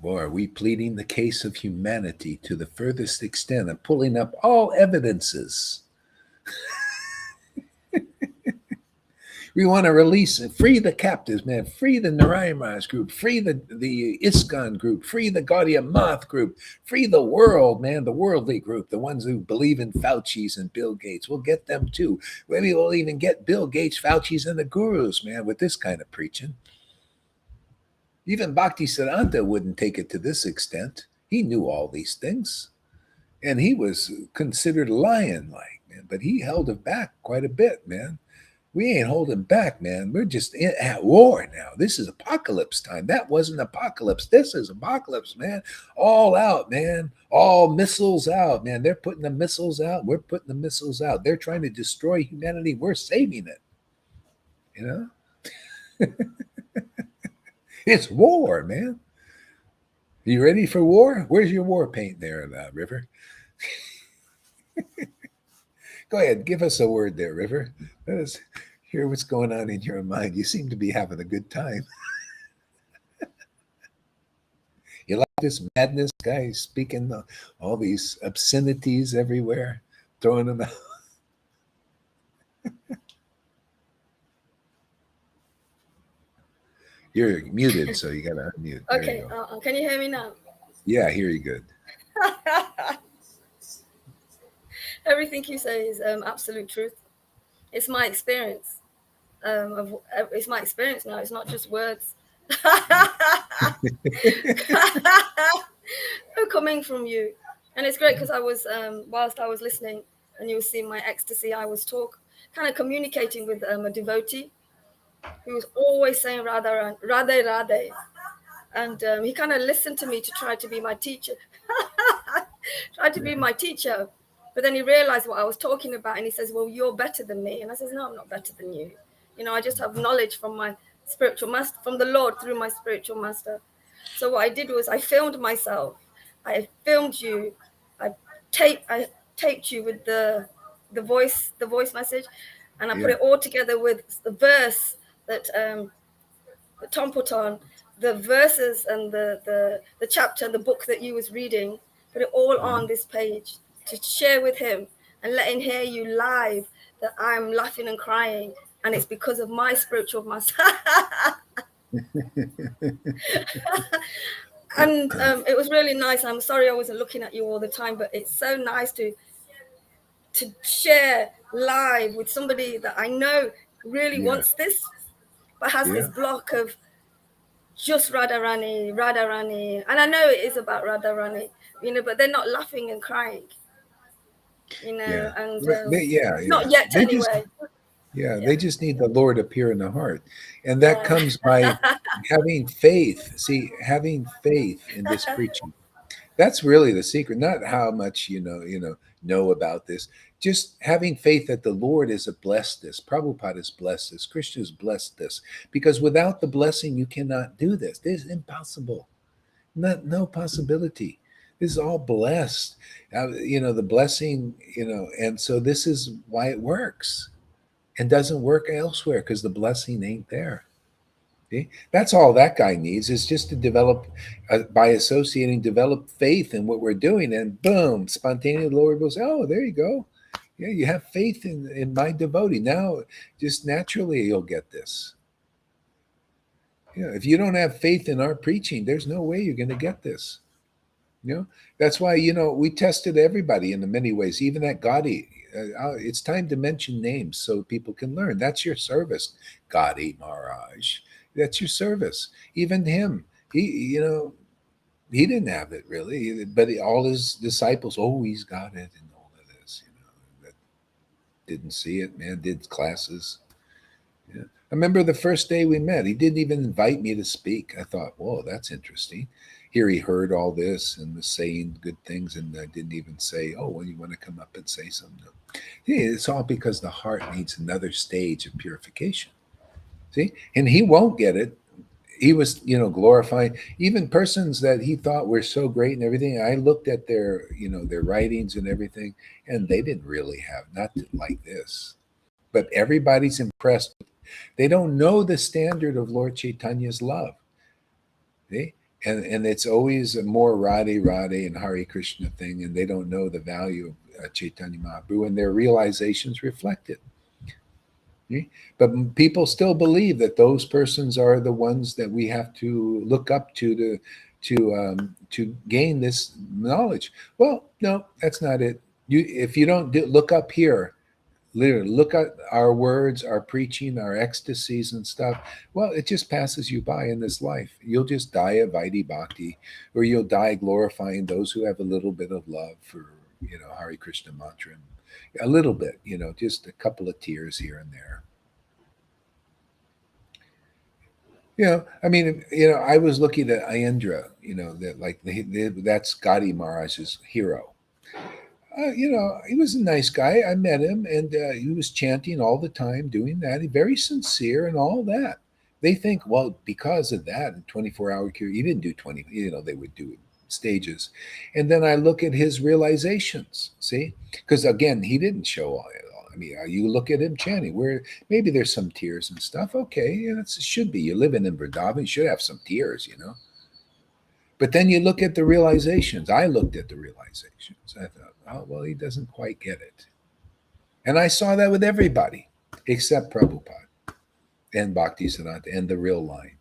Boy, are we pleading the case of humanity to the furthest extent and pulling up all evidences. We want to release and free the captives, man. Free the Narayana's group. Free the ISKCON group. Free the Gaudiya Math group. Free the world, man. The worldly group. The ones who believe in Fauci's and Bill Gates. We'll get them too. Maybe we'll even get Bill Gates, Fauci's, and the gurus, man, with this kind of preaching. Even Bhaktisiddhanta wouldn't take it to this extent. He knew all these things. And he was considered lion-like, man. But he held it back quite a bit, man. We ain't holding back, man. We're just at war now. This is apocalypse time. That wasn't apocalypse. This is apocalypse, man. All out, man. All missiles out, man. They're putting the missiles out. We're putting the missiles out. They're trying to destroy humanity. We're saving it. You know? It's war, man. You ready for war? Where's your war paint there, River? Go ahead, give us a word there, River. Let us hear what's going on in your mind. You seem to be having a good time. You like this madness guy speaking all these obscenities everywhere, throwing them out. You're muted, so you got to unmute. Okay, can you hear me now? Yeah, I hear you good. Everything you say is absolute truth. It's my experience. It's my experience now. It's not just words. Coming from you, and it's great because I was whilst I was listening, and you were seeing my ecstasy, I was kind of communicating with a devotee who was always saying Radha, Radhe, Radhe, and he kind of listened to me to try to be my teacher. Tried to be my teacher. But then he realized what I was talking about, and he says, well, you're better than me. And I says, no, I'm not better than you. I just have knowledge from my spiritual master, from the Lord through my spiritual master. So what I did was I filmed myself. I filmed you. I taped you with the voice message, and I put it all together with the verse that Tom put on, the verses and the chapter, the book that you was reading, put it all on this page to share with him and let him hear you live that I'm laughing and crying, and it's because of my spiritual master. And it was really nice. I'm sorry I wasn't looking at you all the time, but it's so nice to share live with somebody that I know really wants this, but has this block of just Radharani, Radharani. And I know it is about Radharani, but they're not laughing and crying, and not yet anyway. They just need the Lord appear in the heart. And that comes by having faith. See, having faith in this preaching. That's really the secret, not how much know about this. Just having faith that the Lord has blessed this. Prabhupada has blessed this. Krishna has blessed this. Because without the blessing, you cannot do this. This is impossible. No possibility. This is all blessed. The blessing, and so this is why it works and doesn't work elsewhere, because the blessing ain't there. See? That's all that guy needs, is just to develop, by associating, develop faith in what we're doing, and boom, spontaneously the Lord will say, oh, there you go. Yeah, you have faith in my devotee. Now, just naturally, you'll get this. If you don't have faith in our preaching, there's no way you're going to get this. That's why, we tested everybody in many ways, even at Gaudi. It's time to mention names so people can learn. That's your service, Gaudi Maharaj. That's your service. Even him, he didn't have it really, but all his disciples, he's got it and all of this, that didn't see it, man, did classes. I remember the first day we met, he didn't even invite me to speak. I thought, whoa, that's interesting. Here he heard all this and was saying good things, and I didn't even say, oh, well, you want to come up and say something? No. Yeah, it's all because the heart needs another stage of purification. See? And he won't get it. He was, glorifying even persons that he thought were so great and everything. I looked at their writings and everything, and they didn't really have nothing like this. But everybody's impressed. They don't know the standard of Lord Chaitanya's love. See? And it's always a more Radhe Radhe and Hare Krishna thing, and they don't know the value of Chaitanya Mahaprabhu, and their realizations reflect it. But people still believe that those persons are the ones that we have to look up to gain this knowledge. Well, no, that's not it. If you don't look up here, literally look at our words, our preaching, our ecstasies and stuff. Well, it just passes you by in this life. You'll just die of Vaidhi Bhakti, or you'll die glorifying those who have a little bit of love for, Hare Krishna mantra. A little bit, just a couple of tears here and there. I mean, I was looking at Ayendra, that's Gadi Maharaj's hero. He was a nice guy. I met him, and he was chanting all the time, doing that. He's very sincere and all that. They think, well, because of that, in 24-hour cure, he didn't do 20. They would do stages, and then I look at his realizations. See, because again, he didn't show all. I mean, you look at him chanting, where maybe there's some tears and stuff. Okay, it should be. You're living in Vrindavan, you should have some tears, But then you look at the realizations. I looked at the realizations. I thought, oh, well, he doesn't quite get it. And I saw that with everybody except Prabhupada and Bhaktisiddhanta and the real line.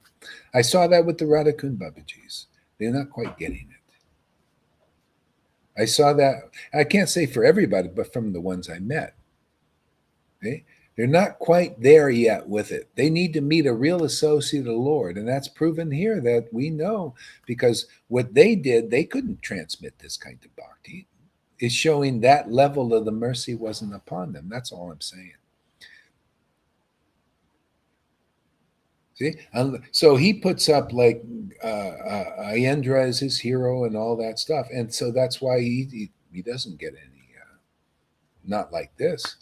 I saw that with the Radhakund Babajis. They're not quite getting it. I saw that, I can't say for everybody, but from the ones I met. Okay? They're not quite there yet with it. They need to meet a real associate of the Lord. And that's proven here that we know, because what they did, they couldn't transmit this kind of bhakti. It's showing that level of the mercy wasn't upon them. That's all I'm saying. See? So he puts up like Ayendra as his hero and all that stuff. And so that's why he doesn't get any, not like this.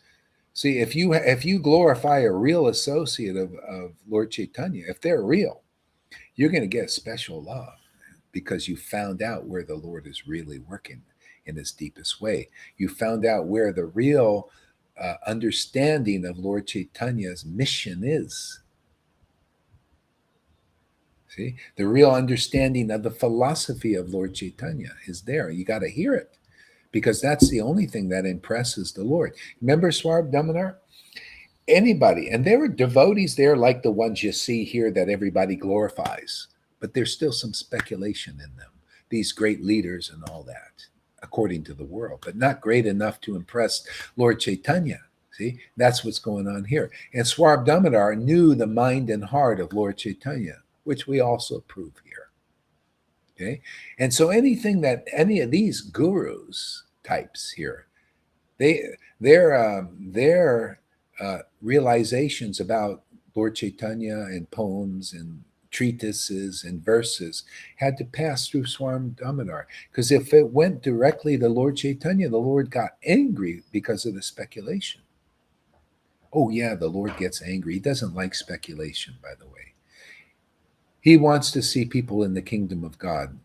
See, if you glorify a real associate of Lord Chaitanya, if they're real, you're going to get special love because you found out where the Lord is really working in his deepest way. You found out where the real understanding of Lord Chaitanya's mission is. See, the real understanding of the philosophy of Lord Chaitanya is there. You got to hear it, because that's the only thing that impresses the Lord. Remember Swarb Damodar? Anybody, and there were devotees there like the ones you see here that everybody glorifies, but there's still some speculation in them. These great leaders and all that, according to the world, but not great enough to impress Lord Chaitanya. See, that's what's going on here. And Swarb Damodar knew the mind and heart of Lord Chaitanya, which we also prove here. Okay, and so anything that any of these gurus types here, their realizations about Lord Chaitanya and poems and treatises and verses had to pass through Swarm Damodar, because if it went directly to Lord Chaitanya, the Lord got angry because of the speculation. Oh yeah, the Lord gets angry. He doesn't like speculation, by the way. He wants to see people in the kingdom of God.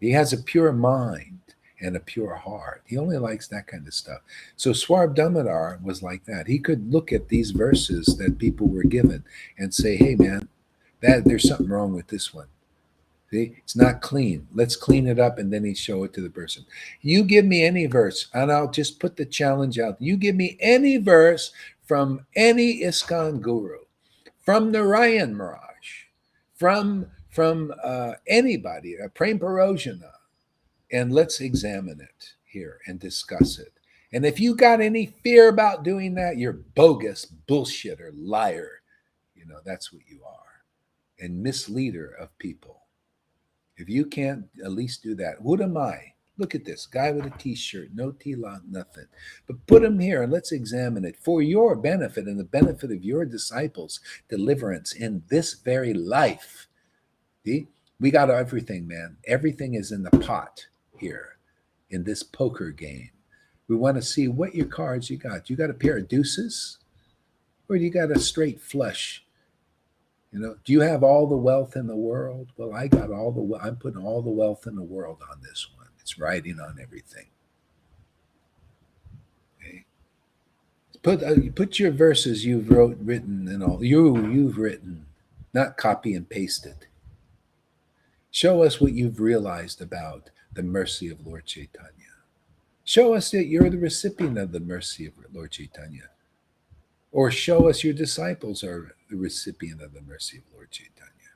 He has a pure mind and a pure heart. He only likes that kind of stuff. So Swarb Damodar was like that. He could look at these verses that people were given and say, hey man, there's something wrong with this one. See, it's not clean. Let's clean it up. And then he'd show it to the person. You give me any verse, and I'll just put the challenge out. You give me any verse from any ISKCON guru, from Narayan Maharaj, from anybody, Prem Parojana, and let's examine it here and discuss it. And if you got any fear about doing that, you're bogus, bullshitter, liar. That's what you are. And misleader of people. If you can't at least do that, what am I? Look at this guy with a t-shirt, no T-lock, nothing. But put him here and let's examine it for your benefit and the benefit of your disciples' deliverance in this very life. See? We got everything, man. Everything is in the pot here in this poker game. We want to see what your cards you got. You got a pair of deuces or you got a straight flush? You know, do you have all the wealth in the world? Well, I got all the I'm putting all the wealth in the world on this one. It's riding on everything. Okay. Put your verses written and all you've written, not copy and pasted. Show us what you've realized about the mercy of Lord Caitanya. Show us that you're the recipient of the mercy of Lord Caitanya. Or show us your disciples are the recipient of the mercy of Lord Caitanya.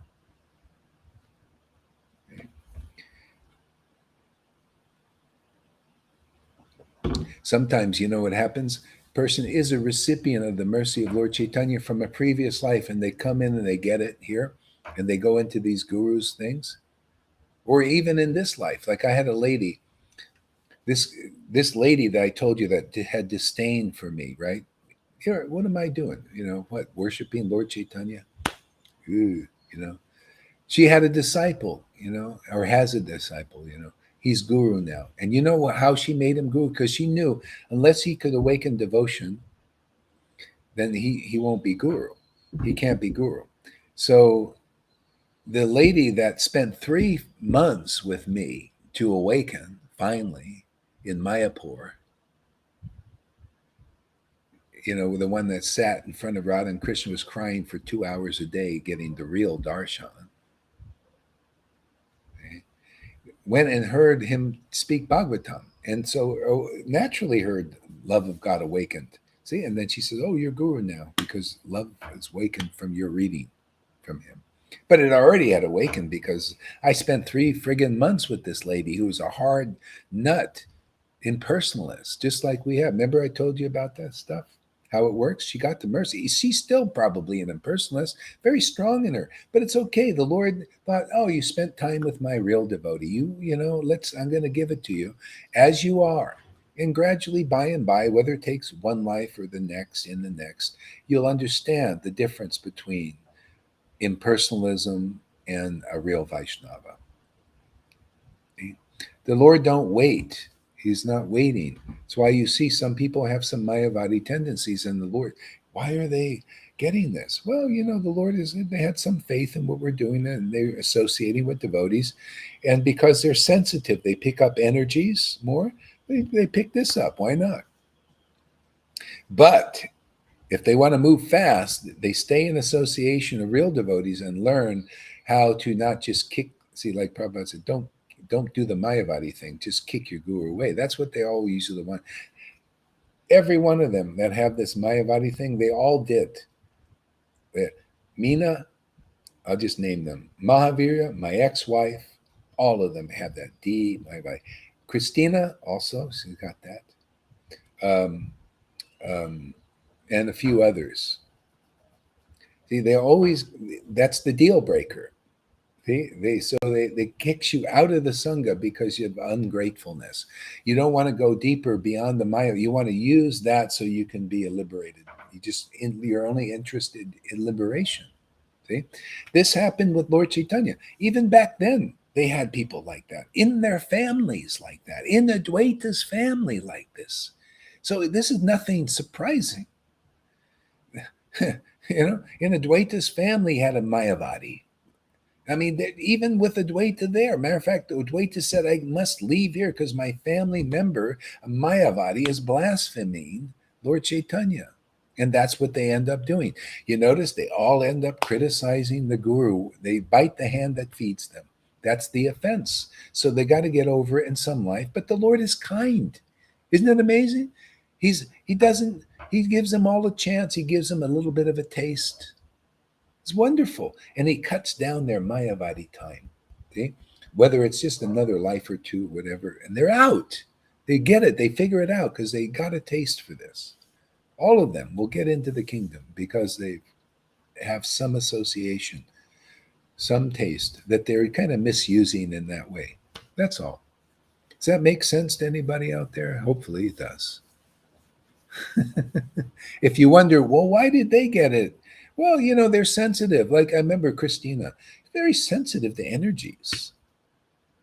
Okay. Sometimes, you know what happens? Person is a recipient of the mercy of Lord Caitanya from a previous life, and they come in and they get it here, and they go into these gurus things. Or even in this life. Like I had a lady, this lady that I told you that had disdain for me, right? Here, what am I doing? You know, what? Worshiping Lord Caitanya? Ooh, you know. She had a disciple, you know, or has a disciple, you know. He's guru now. And you know how she made him guru? Because she knew unless he could awaken devotion, then he won't be guru. He can't be guru. So the lady that spent 3 months with me to awaken, finally, in Mayapur, you know, the one that sat in front of Radha and Krishna was crying for 2 hours a day getting the real darshan. Okay. Went and heard him speak Bhagavatam. And so naturally heard love of God awakened. See, and then she says, oh, you're guru now because love is awakened from your reading from him. But it already had awakened because I spent 3 friggin' months with this lady who was a hard nut impersonalist, just like we have. Remember I told you about that stuff? How it works? She got the mercy. She's still probably an impersonalist, very strong in her, but it's okay. The Lord thought, oh, you spent time with my real devotee. You know, I'm going to give it to you as you are. And gradually, by and by, whether it takes one life or the next, in the next, you'll understand the difference between impersonalism and a real Vaishnava. The Lord don't wait. He's not waiting. That's why you see some people have some Mayavadi tendencies in the Lord. Why are they getting this? Well, you know, the Lord they had some faith in what we're doing and they're associating with devotees. And because they're sensitive, they pick up energies more. They pick this up. Why not? But if they want to move fast, they stay in association of real devotees and learn how to not just kick. See, like Prabhupada said, don't do the Mayavadi thing. Just kick your guru away. That's what they all usually want. Every one of them that have this Mayavadi thing, they all did. Meena, I'll just name them. Mahavira, my ex-wife, all of them have that D, Mayavadi. Christina also, she's got that. And a few others. See, that's the deal breaker. They kicks you out of the sangha because you have ungratefulness. You don't want to go deeper beyond the Maya. You want to use that so you can be liberated. You're only interested in liberation. See, this happened with Lord Caitanya. Even back then, they had people like that in their families, like that in Advaita's family, like this. So this is nothing surprising. You know, in Advaita's family had a Mayavadi. I mean, even with Advaita there. Matter of fact, Advaita said, I must leave here because my family member, Mayavadi, is blaspheming Lord Caitanya. And that's what they end up doing. You notice they all end up criticizing the guru. They bite the hand that feeds them. That's the offense. So they got to get over it in some life. But the Lord is kind. Isn't it amazing? He gives them all a chance. He gives them a little bit of a taste. It's wonderful. And he cuts down their Mayavadi time. See? Whether it's just another life or two, whatever, and they're out. They get it. They figure it out because they got a taste for this. All of them will get into the kingdom because they have some association, some taste that they're kind of misusing in that way. That's all. Does that make sense to anybody out there? Hopefully it does. If you wonder, well, why did they get it? Well, they're sensitive. Like I remember Christina, very sensitive to energies,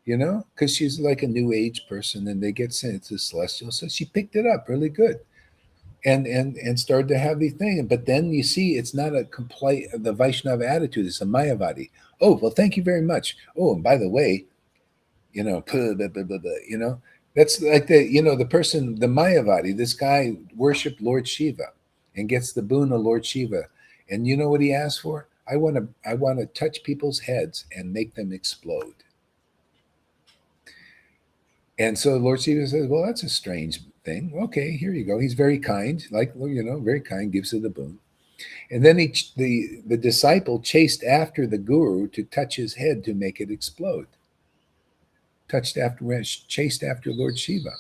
because she's like a new age person and they get sent to celestial. So she picked it up really good and started to have the thing. But then you see, it's not a complete, the Vaishnava attitude, it's a Mayavadi. Oh, well, thank you very much. Oh, and by the way, blah, blah, blah, blah, blah, that's like the person, the Mayavadi, this guy worshiped Lord Shiva and gets the boon of Lord Shiva. And you know what he asked for? I want to touch people's heads and make them explode. And so Lord Shiva says, well, that's a strange thing. Okay, here you go. He's very kind, like, very kind, gives her the boon. And then the disciple chased after the guru to touch his head to make it explode. Chased after Lord Shiva.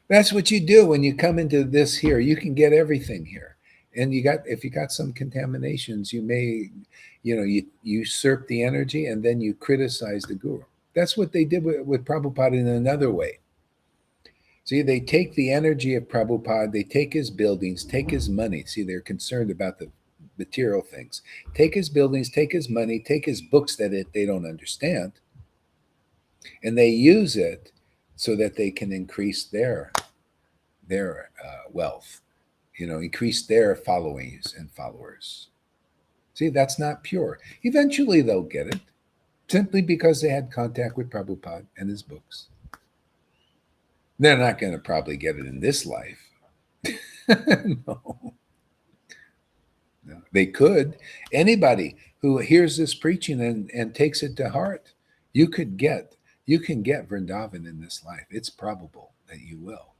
That's what you do when you come into this here. You can get everything here. And if you got some contaminations, you may, you usurp the energy and then you criticize the guru. That's what they did with Prabhupada in another way. See, they take the energy of Prabhupada, they take his buildings, take his money. See, they're concerned about the material things. Take his buildings, take his money, take his books that they don't understand, and they use it so that they can increase their wealth, increase their followings and followers. See, that's not pure. Eventually they'll get it, simply because they had contact with Prabhupada and his books. They're not going to probably get it in this life. No. They could. Anybody who hears this preaching and takes it to heart, you can get Vrindavan in this life. It's probable that you will.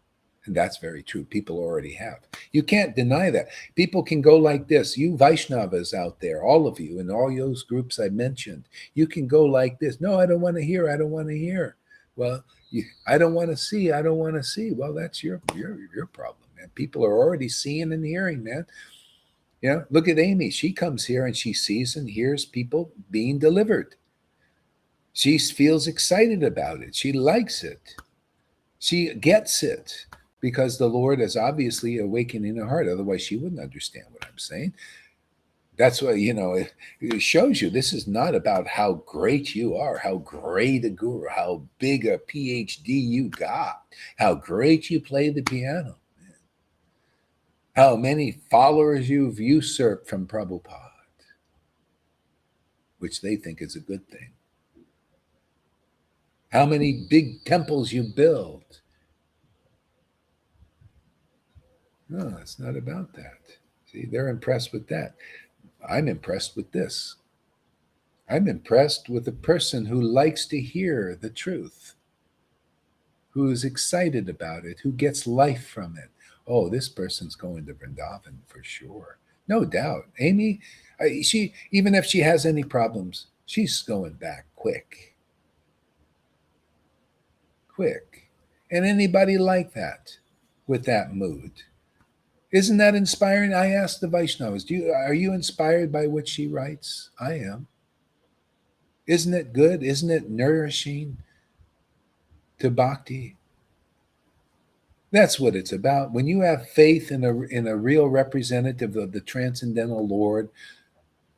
And that's very true. People already have. You can't deny that. People can go like this. You Vaishnavas out there, all of you, and all those groups I mentioned, you can go like this. No, I don't want to hear. I don't want to hear. Well, I don't want to see. I don't want to see. Well, that's your problem, man. People are already seeing and hearing, man. Look at Amy. She comes here and she sees and hears people being delivered. She feels excited about it. She likes it. She gets it because the Lord is obviously awakening her heart. Otherwise, she wouldn't understand what I'm saying. That's why, it shows you this is not about how great you are, how great a guru, how big a PhD you got, how great you play the piano, how many followers you've usurped from Prabhupada, which they think is a good thing. How many big temples you build. No, it's not about that. See, they're impressed with that. I'm impressed with this. I'm impressed with a person who likes to hear the truth, who is excited about it, who gets life from it. Oh, this person's going to Vrindavan for sure. No doubt. Amy, she, even if she has any problems, she's going back quick. Quick. And anybody like that with that mood. Isn't that inspiring? I asked the Vaishnavas, are you inspired by what she writes? I am. Isn't it good? Isn't it nourishing to bhakti? That's what it's about. When you have faith in a real representative of the transcendental Lord,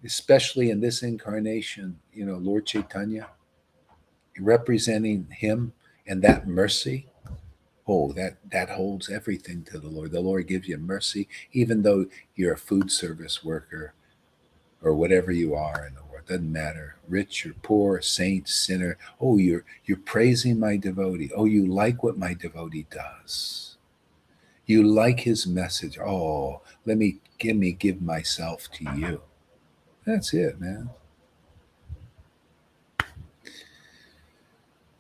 especially in this incarnation, Lord Caitanya, representing him and that mercy, oh, that holds everything to the Lord. The Lord gives you mercy, even though you're a food service worker or whatever you are in the world. Doesn't matter, rich or poor, saint, sinner. Oh, you're praising my devotee. Oh, you like what my devotee does. You like his message. Oh, let me give myself to you. That's it, man.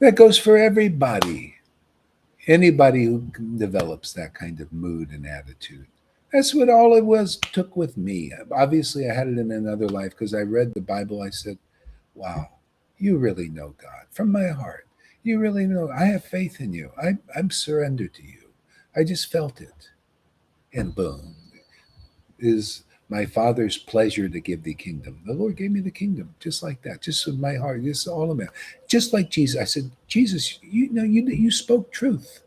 That goes for everybody. Anybody who develops that kind of mood and attitude. That's what all it took with me. Obviously, I had it in another life because I read the Bible. I said, wow, you really know God from my heart. You really know. I have faith in you. I'm surrendered to you. I just felt it. And boom, my Father's pleasure to give thee kingdom. The Lord gave me the kingdom, just like that, just with my heart. This is all about, just like Jesus. I said, Jesus, you know, you spoke truth.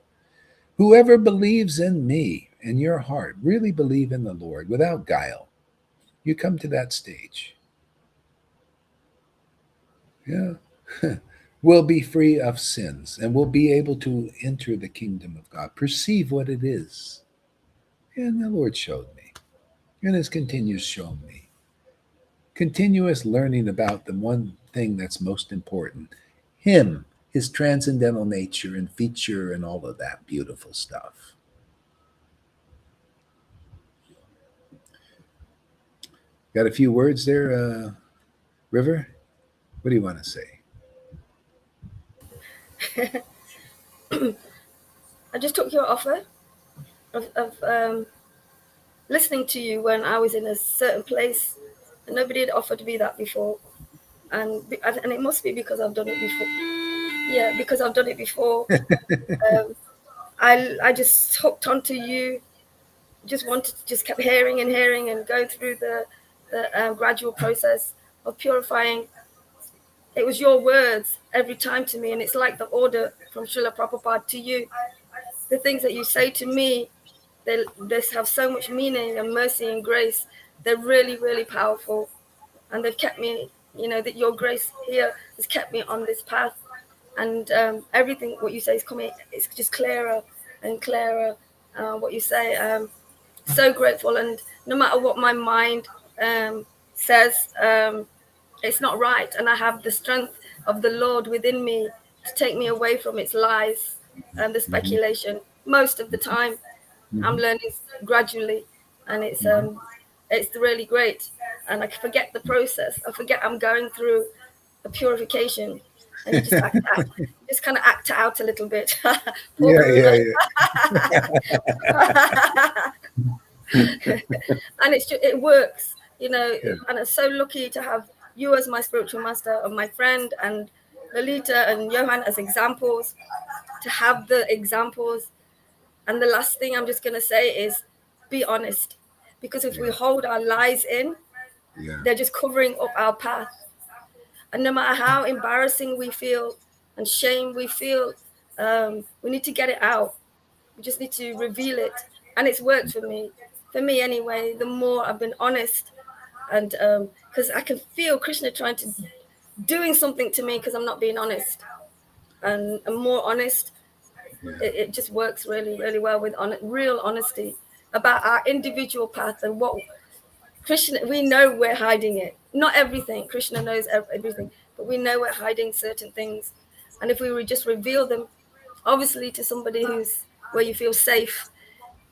Whoever believes in me in your heart, really believe in the Lord without guile, you come to that stage. Yeah. Will be free of sins and will be able to enter the kingdom of God, perceive what it is. And the Lord showed me, and has continues showing me. Continuous learning about the one thing that's most important, Him, His transcendental nature and feature, and all of that beautiful stuff. Got a few words there, River? What do you want to say? I just took your offer of listening to you when I was in a certain place, and nobody had offered me that before, and it must be because I've done it before. Yeah, because I've done it before. I just hooked onto you. Just wanted to just kept hearing and hearing and going through the gradual process of purifying. It was your words every time to me, and it's like the order from Srila Prabhupada to you. The things that you say to me, they have so much meaning and mercy and grace. They're really, really powerful, and they've kept me. You know that your grace here has kept me on this path, and everything what you say is coming. It's just clearer and clearer. What you say, so grateful, and no matter what my mind says, it's not right, and I have the strength of the Lord within me to take me away from its lies and the Mm-hmm. speculation. Most of the time, I'm Mm-hmm. learning gradually, and it's really great. And I forget the process. I forget I'm going through a purification, and you just act out. You just kind of act out a little bit. Poor Yeah, Karuna. yeah, And it works, you know. yeah. And I'm so lucky to have you as my spiritual master and my friend, and Lolita and Johan as examples, to have the examples. And the last thing I'm just going to say is be honest, because if we Yeah, hold our lies in, yeah, they're just covering up our path. And no matter how embarrassing we feel and shame we feel, we need to get it out. We just need to reveal it. And it's worked for me anyway. The more I've been honest, and because I can feel Krishna trying to doing something to me because I'm not being honest, and I'm more honest. yeah. It just works really, really well with real honesty about our individual path and what Krishna. We know we're hiding it. Not everything. Krishna knows everything, but we know we're hiding certain things. And if we would just reveal them, obviously to somebody who's where you feel safe,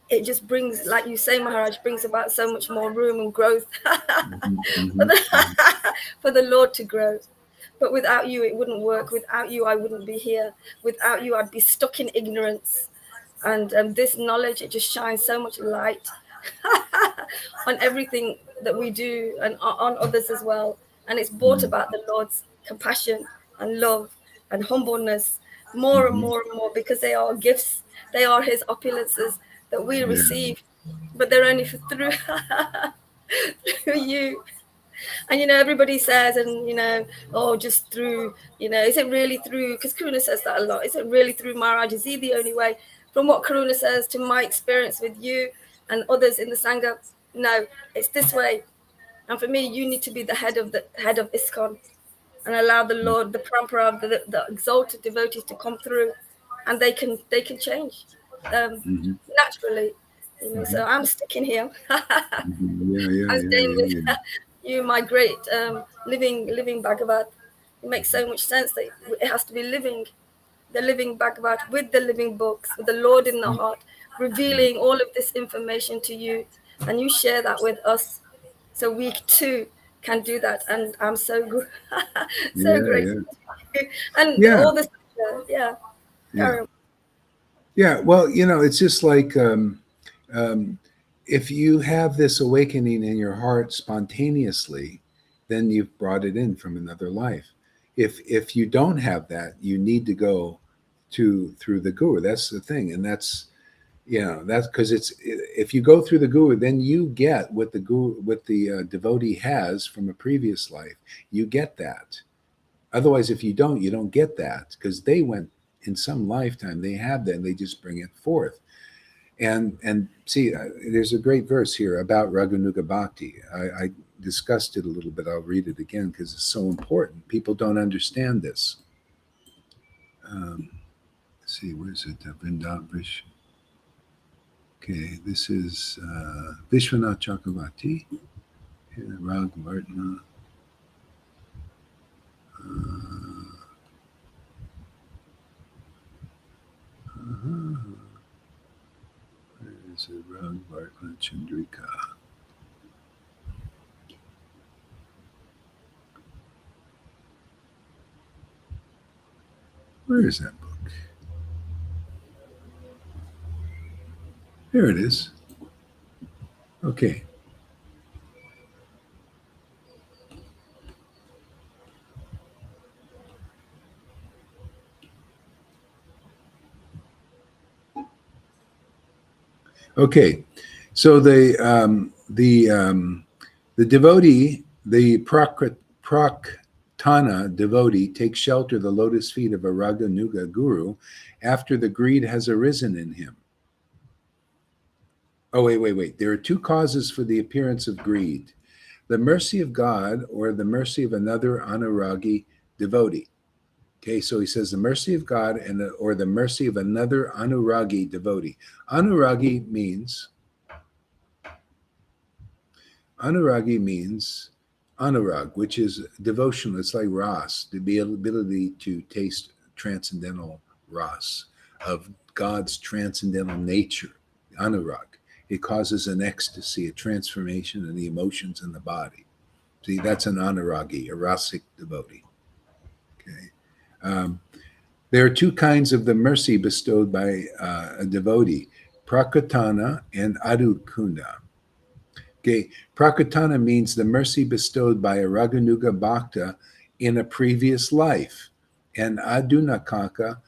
it just brings, like you say, Maharaj, brings about so much more room and growth Mm-hmm. for, Mm-hmm. the, for the Lord to grow. But without you, it wouldn't work. Without you, I wouldn't be here. Without you, I'd be stuck in ignorance. And this knowledge, it just shines so much light on everything that we do and on others as well. And it's brought about the Lord's compassion and love and humbleness more and Mm-hmm. more and more, because they are gifts. They are His opulences that we Yeah. receive, but they're only through through you. And you know, everybody says, and you know, oh, just through, you know, is it really through? Because Karuna says that a lot. Is it really through Maharaj? Is he the only way? From what Karuna says, to my experience with you and others in the Sangha, no, it's this way. And for me, you need to be the head of ISKCON, and allow the Lord, the parampara of the exalted devotees to come through, and they can change Mm-hmm. naturally. You know, Mm-hmm. so I'm sticking here. Mm-hmm. Yeah, yeah, I'm yeah, staying yeah, with yeah. you, my great living Bhagavat. It makes so much sense that it has to be living, the living Bhagavat with the living books, with the Lord in the heart, revealing all of this information to you, and you share that with us, so we too can do that. And I'm so good, so Yeah, grateful yeah, to you. And yeah, all this, yeah, yeah, carry on. yeah. Well, you know, it's just like um, if you have this awakening in your heart spontaneously, then you've brought it in from another life. If you don't have that, you need to go to through the guru. That's the thing, and that's That's because if you go through the guru, then you get what the guru, what the devotee has from a previous life. You get that. Otherwise, if you don't get that because they went in some lifetime. They have that, and they just bring it forth. And see, there's a great verse here about Raganuga Bhakti. I discussed it a little bit. I'll read it again because it's so important. People don't understand this. Let's see, where's it? Vrindavish. Okay, this is Vishwanath Chakravarti, Rag Vartana. Where is it? Rag Vartana Chandrika. Where is that book? There it is. Okay. Okay. So the devotee, the Praktana devotee, takes shelter the lotus feet of a Raganuga guru after the greed has arisen in him. Oh, wait. There are two causes for the appearance of greed: the mercy of God or the mercy of another anuragi devotee. Okay, so he says the mercy of God or the mercy of another anuragi devotee. Anuragi means anurag, which is devotional. It's like ras, the ability to taste transcendental ras of God's transcendental nature. Anurag. It causes an ecstasy, a transformation in the emotions in the body. See, that's an anuragi, a rasic devotee. Okay. There are two kinds of the mercy bestowed by a devotee: prakritana and adukunda. Okay, prakritana means the mercy bestowed by a Raganuga Bhakta in a previous life, and adunakaka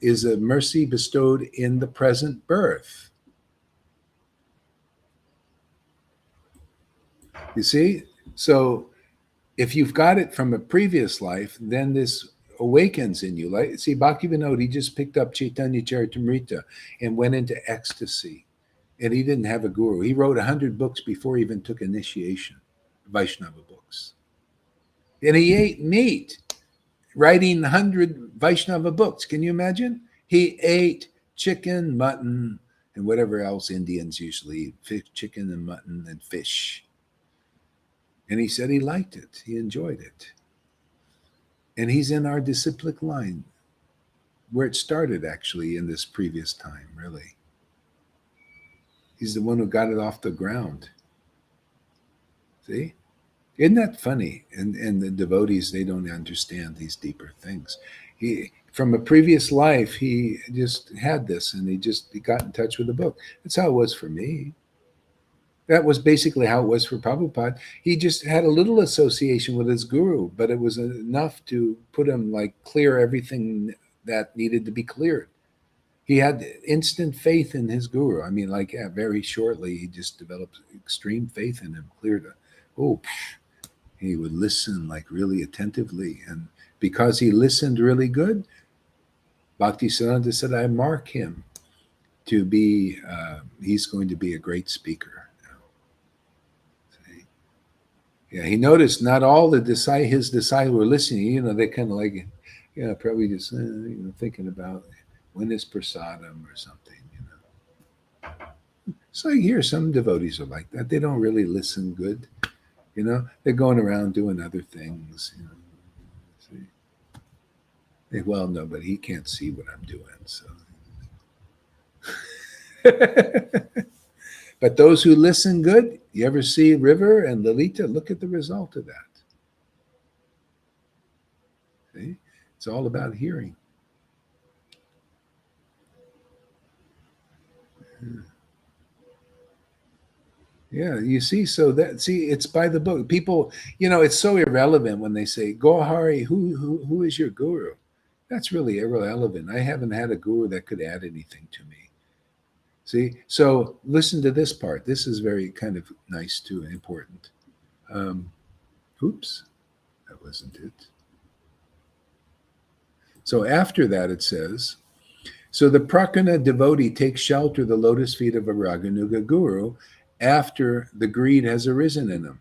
is a mercy bestowed in the present birth. You see? So if you've got it from a previous life, then this awakens in you. Like, see, Bhaktivinoda, he just picked up Caitanya Charitamrita and went into ecstasy. And he didn't have a guru. He wrote 100 books before he even took initiation, Vaishnava books. And he ate meat, writing 100 Vaishnava books. Can you imagine? He ate chicken, mutton, and whatever else Indians usually eat: fish, chicken and mutton and fish. And he said he liked it. He enjoyed it. And he's in our disciplic line, where it started actually in this previous time, really. He's the one who got it off the ground. See? Isn't that funny? And the devotees, they don't understand these deeper things. From a previous life, he just had this, and he got in touch with the book. That's how it was for me. That was basically how it was for Prabhupada. He just had a little association with his guru, but it was enough to put him clear everything that needed to be cleared. He had instant faith in his guru. I mean, very shortly, he just developed extreme faith in him. He would listen really attentively. And because he listened really good, Bhaktisiddhanta said, I mark him to be, he's going to be a great speaker. Yeah, he noticed not all his disciples were listening. They kind of probably just thinking about when is prasadam or something. So here, some devotees are like that. They don't really listen good. They're going around doing other things. See? Well, no, but he can't see what I'm doing. So, but those who listen good, you ever see River and Lalita? Look at the result of that. See? It's all about hearing. Yeah, you see, it's by the book. People, it's so irrelevant when they say, Gohari, who is your guru? That's really irrelevant. I haven't had a guru that could add anything to me. See, so listen to this part. This is very kind of nice too, and important. Um, oops, that wasn't it. So after that, it says, so the Prakana devotee takes shelter of the lotus feet of a Raganuga guru after the greed has arisen in him.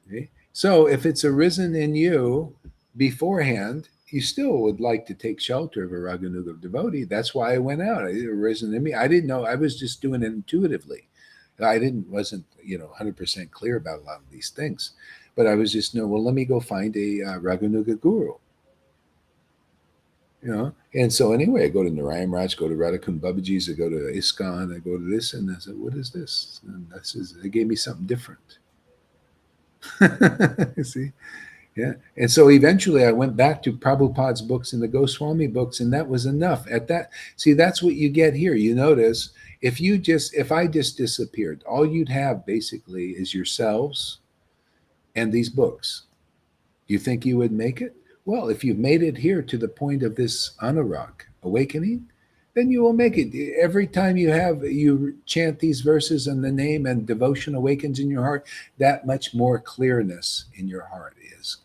Okay? So if it's arisen in you beforehand, you still would like to take shelter of a Raganuga devotee. That's why I went out. It arisen in me. I didn't know. I was just doing it intuitively. Wasn't 100% clear about a lot of these things, but I was just well, let me go find a Raganuga guru. And so anyway, I go to Narayan Raj, go to Radhakund Babaji's, I go to ISKCON, I go to this, and I said, what is this? And they gave me something different. See? Yeah. And so eventually I went back to Prabhupada's books and the Goswami books, and that was enough. That's what you get here. You notice, if I just disappeared, all you'd have basically is yourselves and these books. You think you would make it? Well, if you've made it here to the point of this anurag, awakening, then you will make it. Every time you chant these verses in the name and devotion awakens in your heart, that much more clearness in your heart is.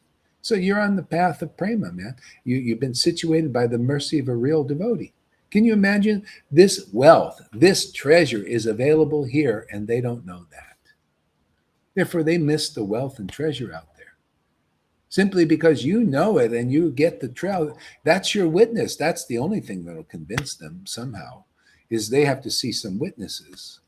So you're on the path of prema, man. You've been situated by the mercy of a real devotee. Can you imagine this wealth, this treasure is available here, and they don't know that. Therefore, they miss the wealth and treasure out there. Simply because you know it and you get the trail, that's your witness. That's the only thing that'll convince them somehow, is they have to see some witnesses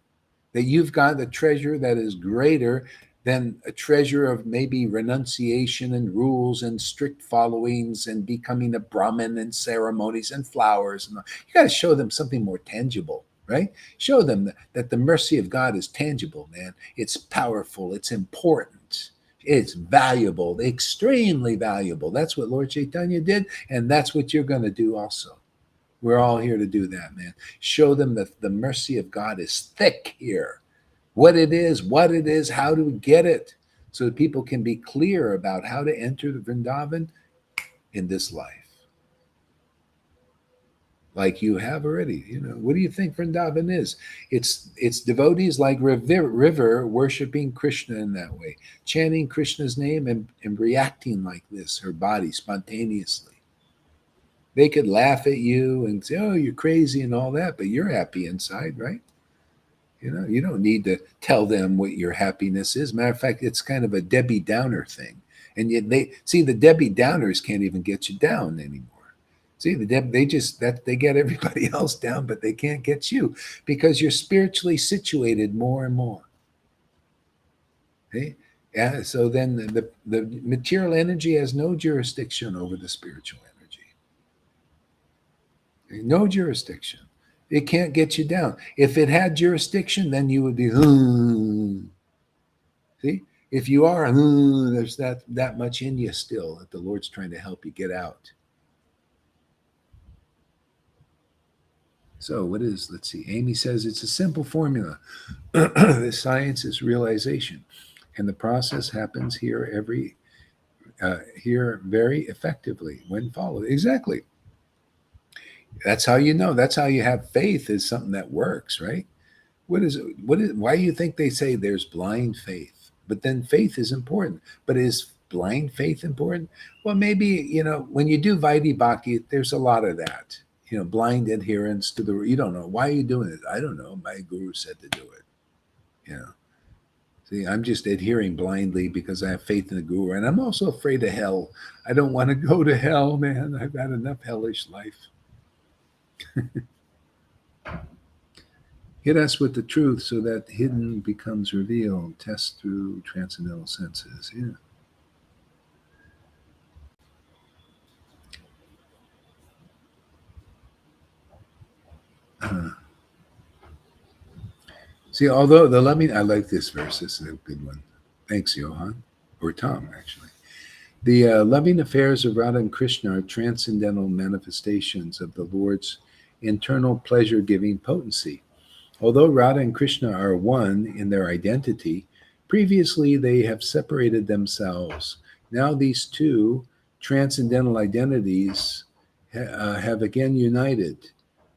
that you've got a treasure that is greater than a treasure of maybe renunciation and rules and strict followings and becoming a Brahmin and ceremonies and flowers. And you got to show them something more tangible, right? Show them that the mercy of God is tangible, man. It's powerful. It's important. It's valuable, extremely valuable. That's what Lord Caitanya did, and that's what you're going to do also. We're all here to do that, man. Show them that the mercy of God is thick here. What it is, how to get it, so that people can be clear about how to enter the Vrindavan in this life. Like you have already. What do you think Vrindavan is? It's devotees like river worshiping Krishna in that way, chanting Krishna's name and reacting like this, her body spontaneously. They could laugh at you and say, oh, you're crazy and all that, but you're happy inside, right? You don't need to tell them what your happiness is. Matter of fact, it's kind of a Debbie Downer thing. And yet the Debbie Downers can't even get you down anymore. See, they get everybody else down, but they can't get you because you're spiritually situated more and more. Okay? Yeah, so then the material energy has no jurisdiction over the spiritual energy. Okay? No jurisdiction. It can't get you down. If it had jurisdiction, then you would be, see? If you are, there's that much in you still that the Lord's trying to help you get out. So let's see, Amy says it's a simple formula. The science is realization, and the process happens here very effectively when followed. Exactly. That's how you know. That's how you have faith, is something that works, right? Why do you think they say there's blind faith? But then faith is important. But is blind faith important? Well, maybe, when you do Vaidhi Bhakti, there's a lot of that. Blind adherence to you don't know. Why are you doing it? I don't know. My guru said to do it. See, I'm just adhering blindly because I have faith in the guru. And I'm also afraid of hell. I don't want to go to hell, man. I've had enough hellish life. Hit us with the truth so that hidden becomes revealed. Test through transcendental senses. Yeah. See, although the loving, I like this verse. This is a good one. Thanks, Johan, or Tom, actually. The loving affairs of Radha and Krishna are transcendental manifestations of the Lord's internal pleasure-giving potency. Although Radha and Krishna are one in their identity, previously they have separated themselves. Now these two transcendental identities have again united.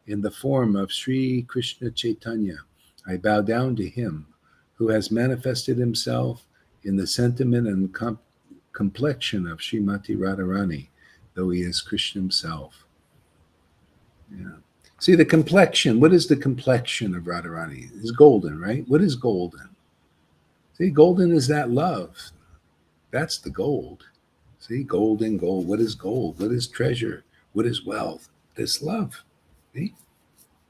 in the form of Sri Krishna Chaitanya, I bow down to him who has manifested himself in the sentiment and complexion of Srimati Radharani, though he is Krishna himself. Yeah. See, the complexion, what is the complexion of Radharani? It's golden, right? What is golden? See, golden is that love. That's the gold. See, gold and gold. What is gold? What is treasure? What is wealth? This love. See?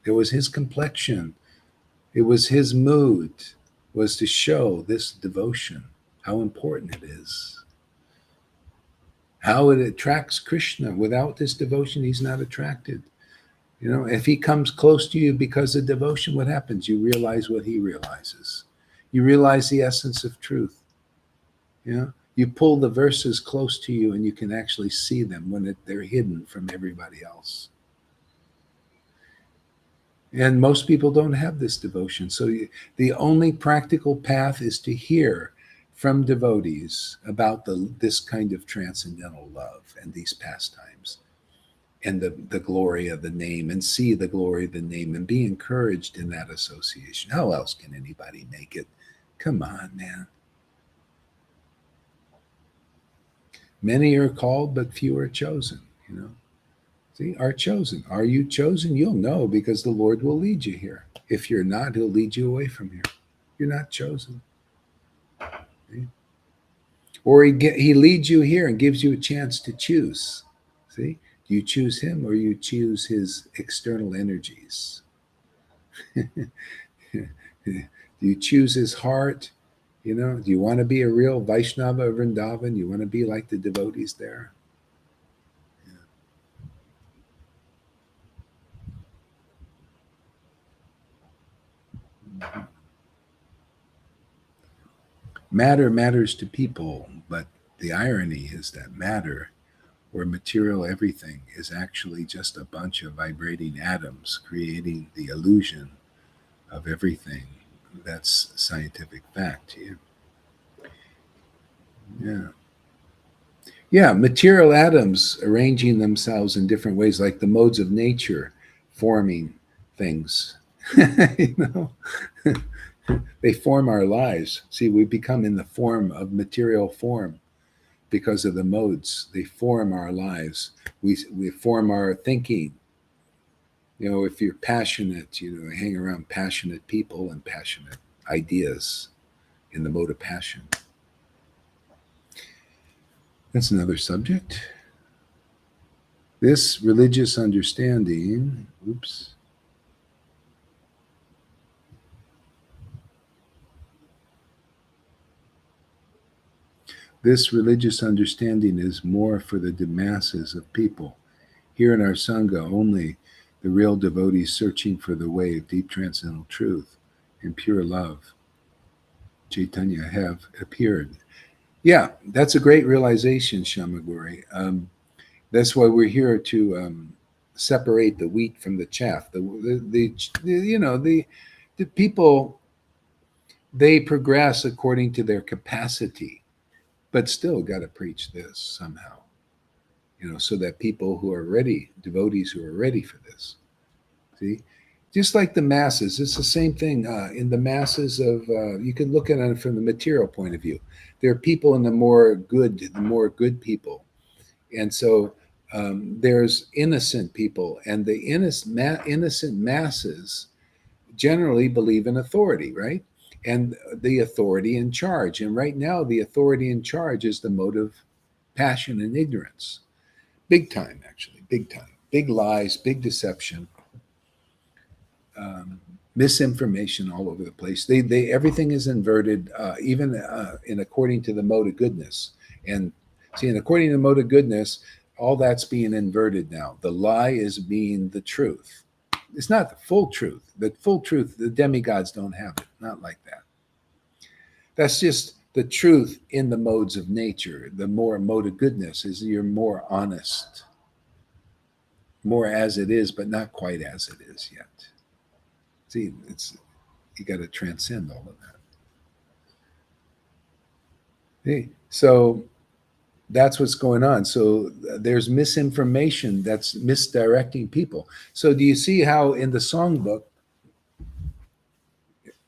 It was his complexion. It was his mood, was to show this devotion, how important it is, how it attracts Krishna. Without this devotion, he's not attracted. You know, if he comes close to you because of devotion, what happens? You realize what he realizes. You realize the essence of truth. You know, you pull the verses close to you and you can actually see them when they're hidden from everybody else. And most people don't have this devotion. So the only practical path is to hear from devotees about this kind of transcendental love and these pastimes and the glory of the name, and see the glory of the name and be encouraged in that association. How else can anybody make it? Come on, man. Many are called, but few are chosen, you know. See, are chosen. Are you chosen? You'll know because the Lord will lead you here. If you're not, he'll lead you away from here. You're not chosen. See? Or he leads you here and gives you a chance to choose. See? Do you choose him or you choose his external energies? Do you choose his heart? You know, do you want to be a real Vaishnava of Vrindavan? You want to be like the devotees there? Yeah. Matter matters to people, but the irony is that matter, or material everything, is actually just a bunch of vibrating atoms creating the illusion of everything. That's scientific fact here. Yeah. Yeah, material atoms arranging themselves in different ways, like the modes of nature forming things. You know? They form our lives. See, we become in the form of material form because of the modes. They form our lives. We form our thinking. You know, if you're passionate, you know, hang around passionate people and passionate ideas in the mode of passion. That's another subject. This religious understanding, this religious understanding is more for the masses of people. Here in our Sangha, only the real devotees searching for the way of deep transcendental truth and pure love, Chaitanya, have appeared. Yeah, that's a great realization, Shamaguri. That's why we're here to separate the wheat from the chaff. The people, they progress according to their capacity, but still got to preach this somehow, you know, so that people who are ready, devotees who are ready for this, see, just like the masses, it's the same thing in the masses of. You can look at it from the material point of view. There are people in the more good people, and so there's innocent people, and the innocent masses generally believe in authority, right? And the authority in charge. And right now, the authority in charge is the mode of passion and ignorance. Big time, actually, big time. Big lies, big deception, misinformation all over the place. They everything is inverted, even in according to the mode of goodness. And see, and according to the mode of goodness, all that's being inverted now. The lie is being the truth. It's not the full truth. The full truth, the demigods don't have it. Not like that. That's just the truth in the modes of nature. The more mode of goodness is you're more honest, more as it is, but not quite as it is yet. See, you got to transcend all of that. Hey, so That's what's going on. So there's misinformation that's misdirecting people. So do you see how in the songbook,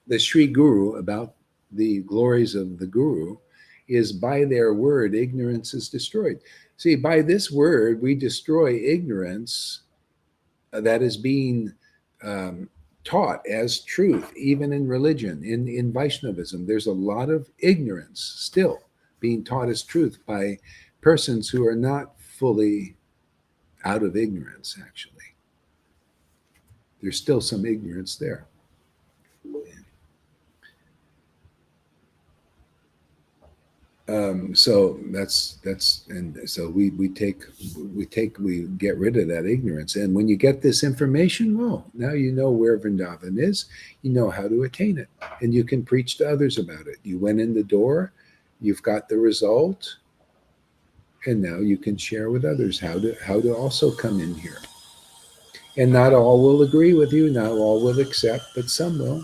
the Sri Guru, about the glories of the Guru, is by their word, ignorance is destroyed. See, by this word, we destroy ignorance that is being um, taught as truth, even in religion, in Vaishnavism. There's a lot of ignorance still being taught as truth by persons who are not fully out of ignorance, actually. There's still some ignorance there. So and so we get rid of that ignorance, and when you get this information, well, now you know where Vrindavan is, you know how to attain it, and you can preach to others about it. You went in the door, you've got the result, and now you can share with others how to also come in here. And not all will agree with you, not all will accept, but some will.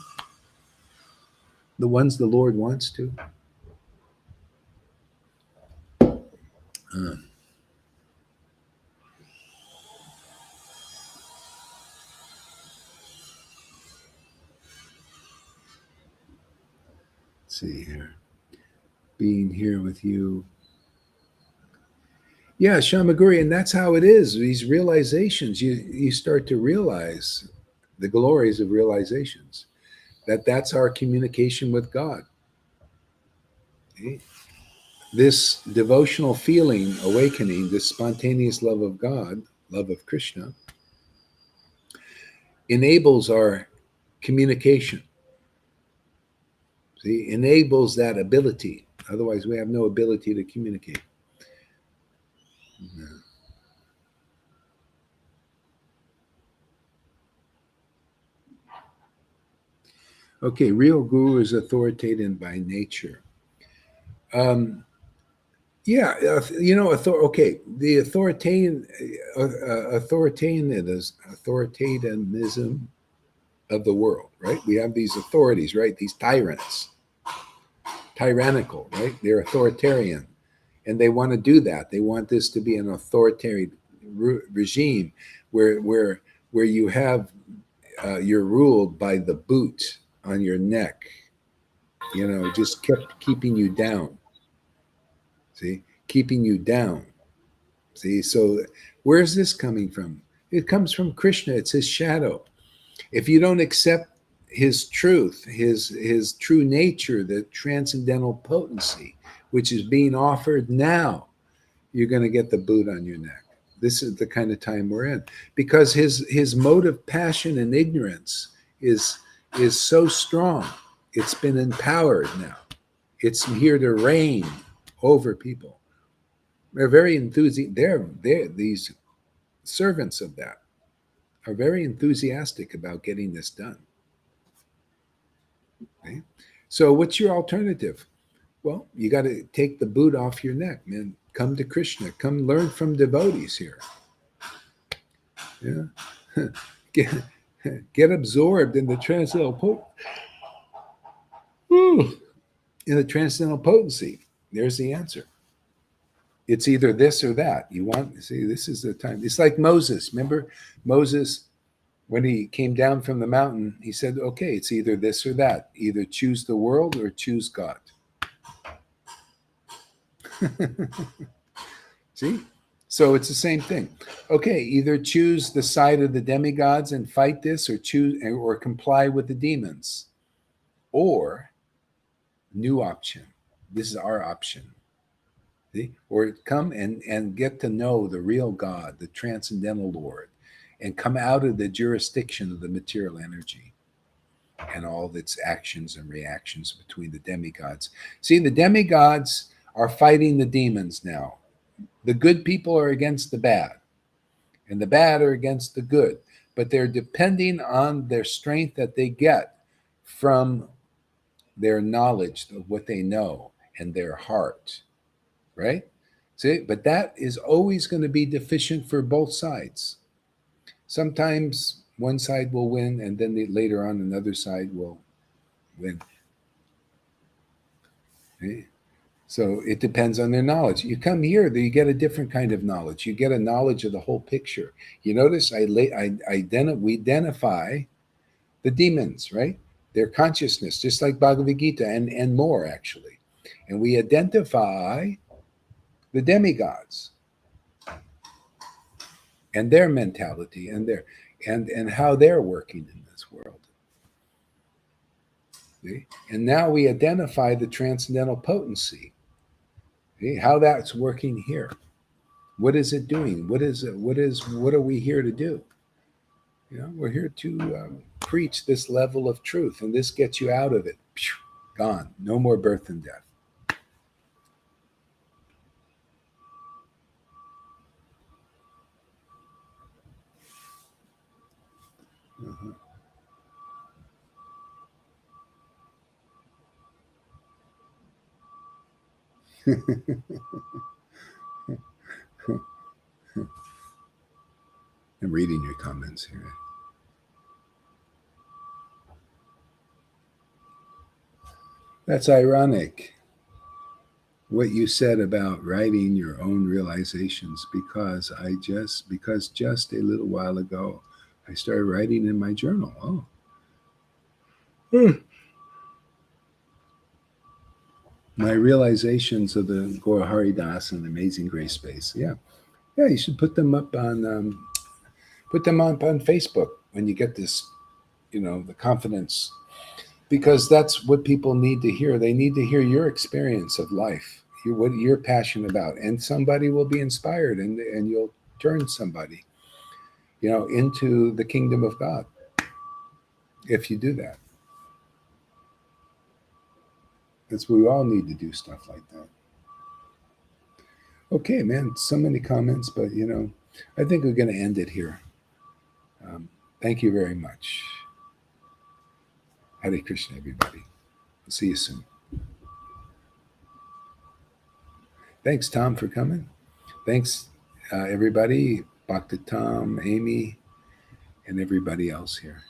The ones the Lord wants to. Uh, let's see here. Being here with you. Yeah, Shamaguri, and that's how it is. These realizations, you start to realize the glories of realizations. That's our communication with God. Okay? This devotional feeling, awakening, this spontaneous love of God, love of Krishna, enables our communication. See, enables that ability. Otherwise, we have no ability to communicate. Yeah. Okay, real guru is authoritative by nature. Yeah, okay. The authoritarianism of the world, right? We have these authorities, right? These tyrants, tyrannical, right? They're authoritarian, and they want to do that. They want this to be an authoritarian regime where you have you're ruled by the boot on your neck. You know, just kept keeping you down. See, keeping you down. See, so where's this coming from? It comes from Krishna. It's his shadow. If you don't accept his truth, his true nature, the transcendental potency, which is being offered now, you're going to get the boot on your neck. This is the kind of time we're in, because his motive, passion, and ignorance is so strong. It's been empowered now. It's here to reign over people. They're very enthusiastic. They're these servants of that are very enthusiastic about getting this done. Okay? So, what's your alternative? Well, you got to take the boot off your neck, man. Come to Krishna. Come learn from devotees here. Yeah, get absorbed in the transcendental potency. There's the answer. It's either this or that. You want, see, this is the time. It's like Moses. Remember Moses, when he came down from the mountain, he said, okay, it's either this or that. Either choose the world or choose God. See? So it's the same thing. Okay, either choose the side of the demigods and fight this, or choose or comply with the demons. Or new option. This is our option. See? Or come and get to know the real God, the transcendental Lord, and come out of the jurisdiction of the material energy and all its actions and reactions between the demigods. See, the demigods are fighting the demons now. The good people are against the bad, and the bad are against the good, but they're depending on their strength that they get from their knowledge of what they know and their heart, right? See, but that is always going to be deficient for both sides. Sometimes one side will win, and then later on another side will win. Okay? So it depends on their knowledge. You come here, you get a different kind of knowledge. You get a knowledge of the whole picture. You notice we identify the demons, right? Their consciousness, just like Bhagavad Gita and more actually. And we identify the demigods and their mentality and how they're working in this world. See? And now we identify the transcendental potency. See? How that's working here. What is it doing? What are we here to do? We're here to preach this level of truth, and this gets you out of it. Gone. No more birth and death. Uh-huh. I'm reading your comments here. That's ironic, what you said about writing your own realizations, because just a little while ago, I started writing in my journal. Oh. My realizations of the Gaura Hari Das and Amazing Grace Space. Yeah. You should put them up on Facebook when you get this, the confidence, because that's what people need to hear. They need to hear your experience of life, what you're passionate about, and somebody will be inspired, and you'll turn somebody, into the kingdom of God if you do that. That's we all need to do stuff like that. Okay, man, so many comments, but I think we're going to end it here. Thank you very much. Hare Krishna, everybody. See you soon. Thanks, Tom, for coming. Thanks, everybody, Bhakti Tom, Amy, and everybody else here.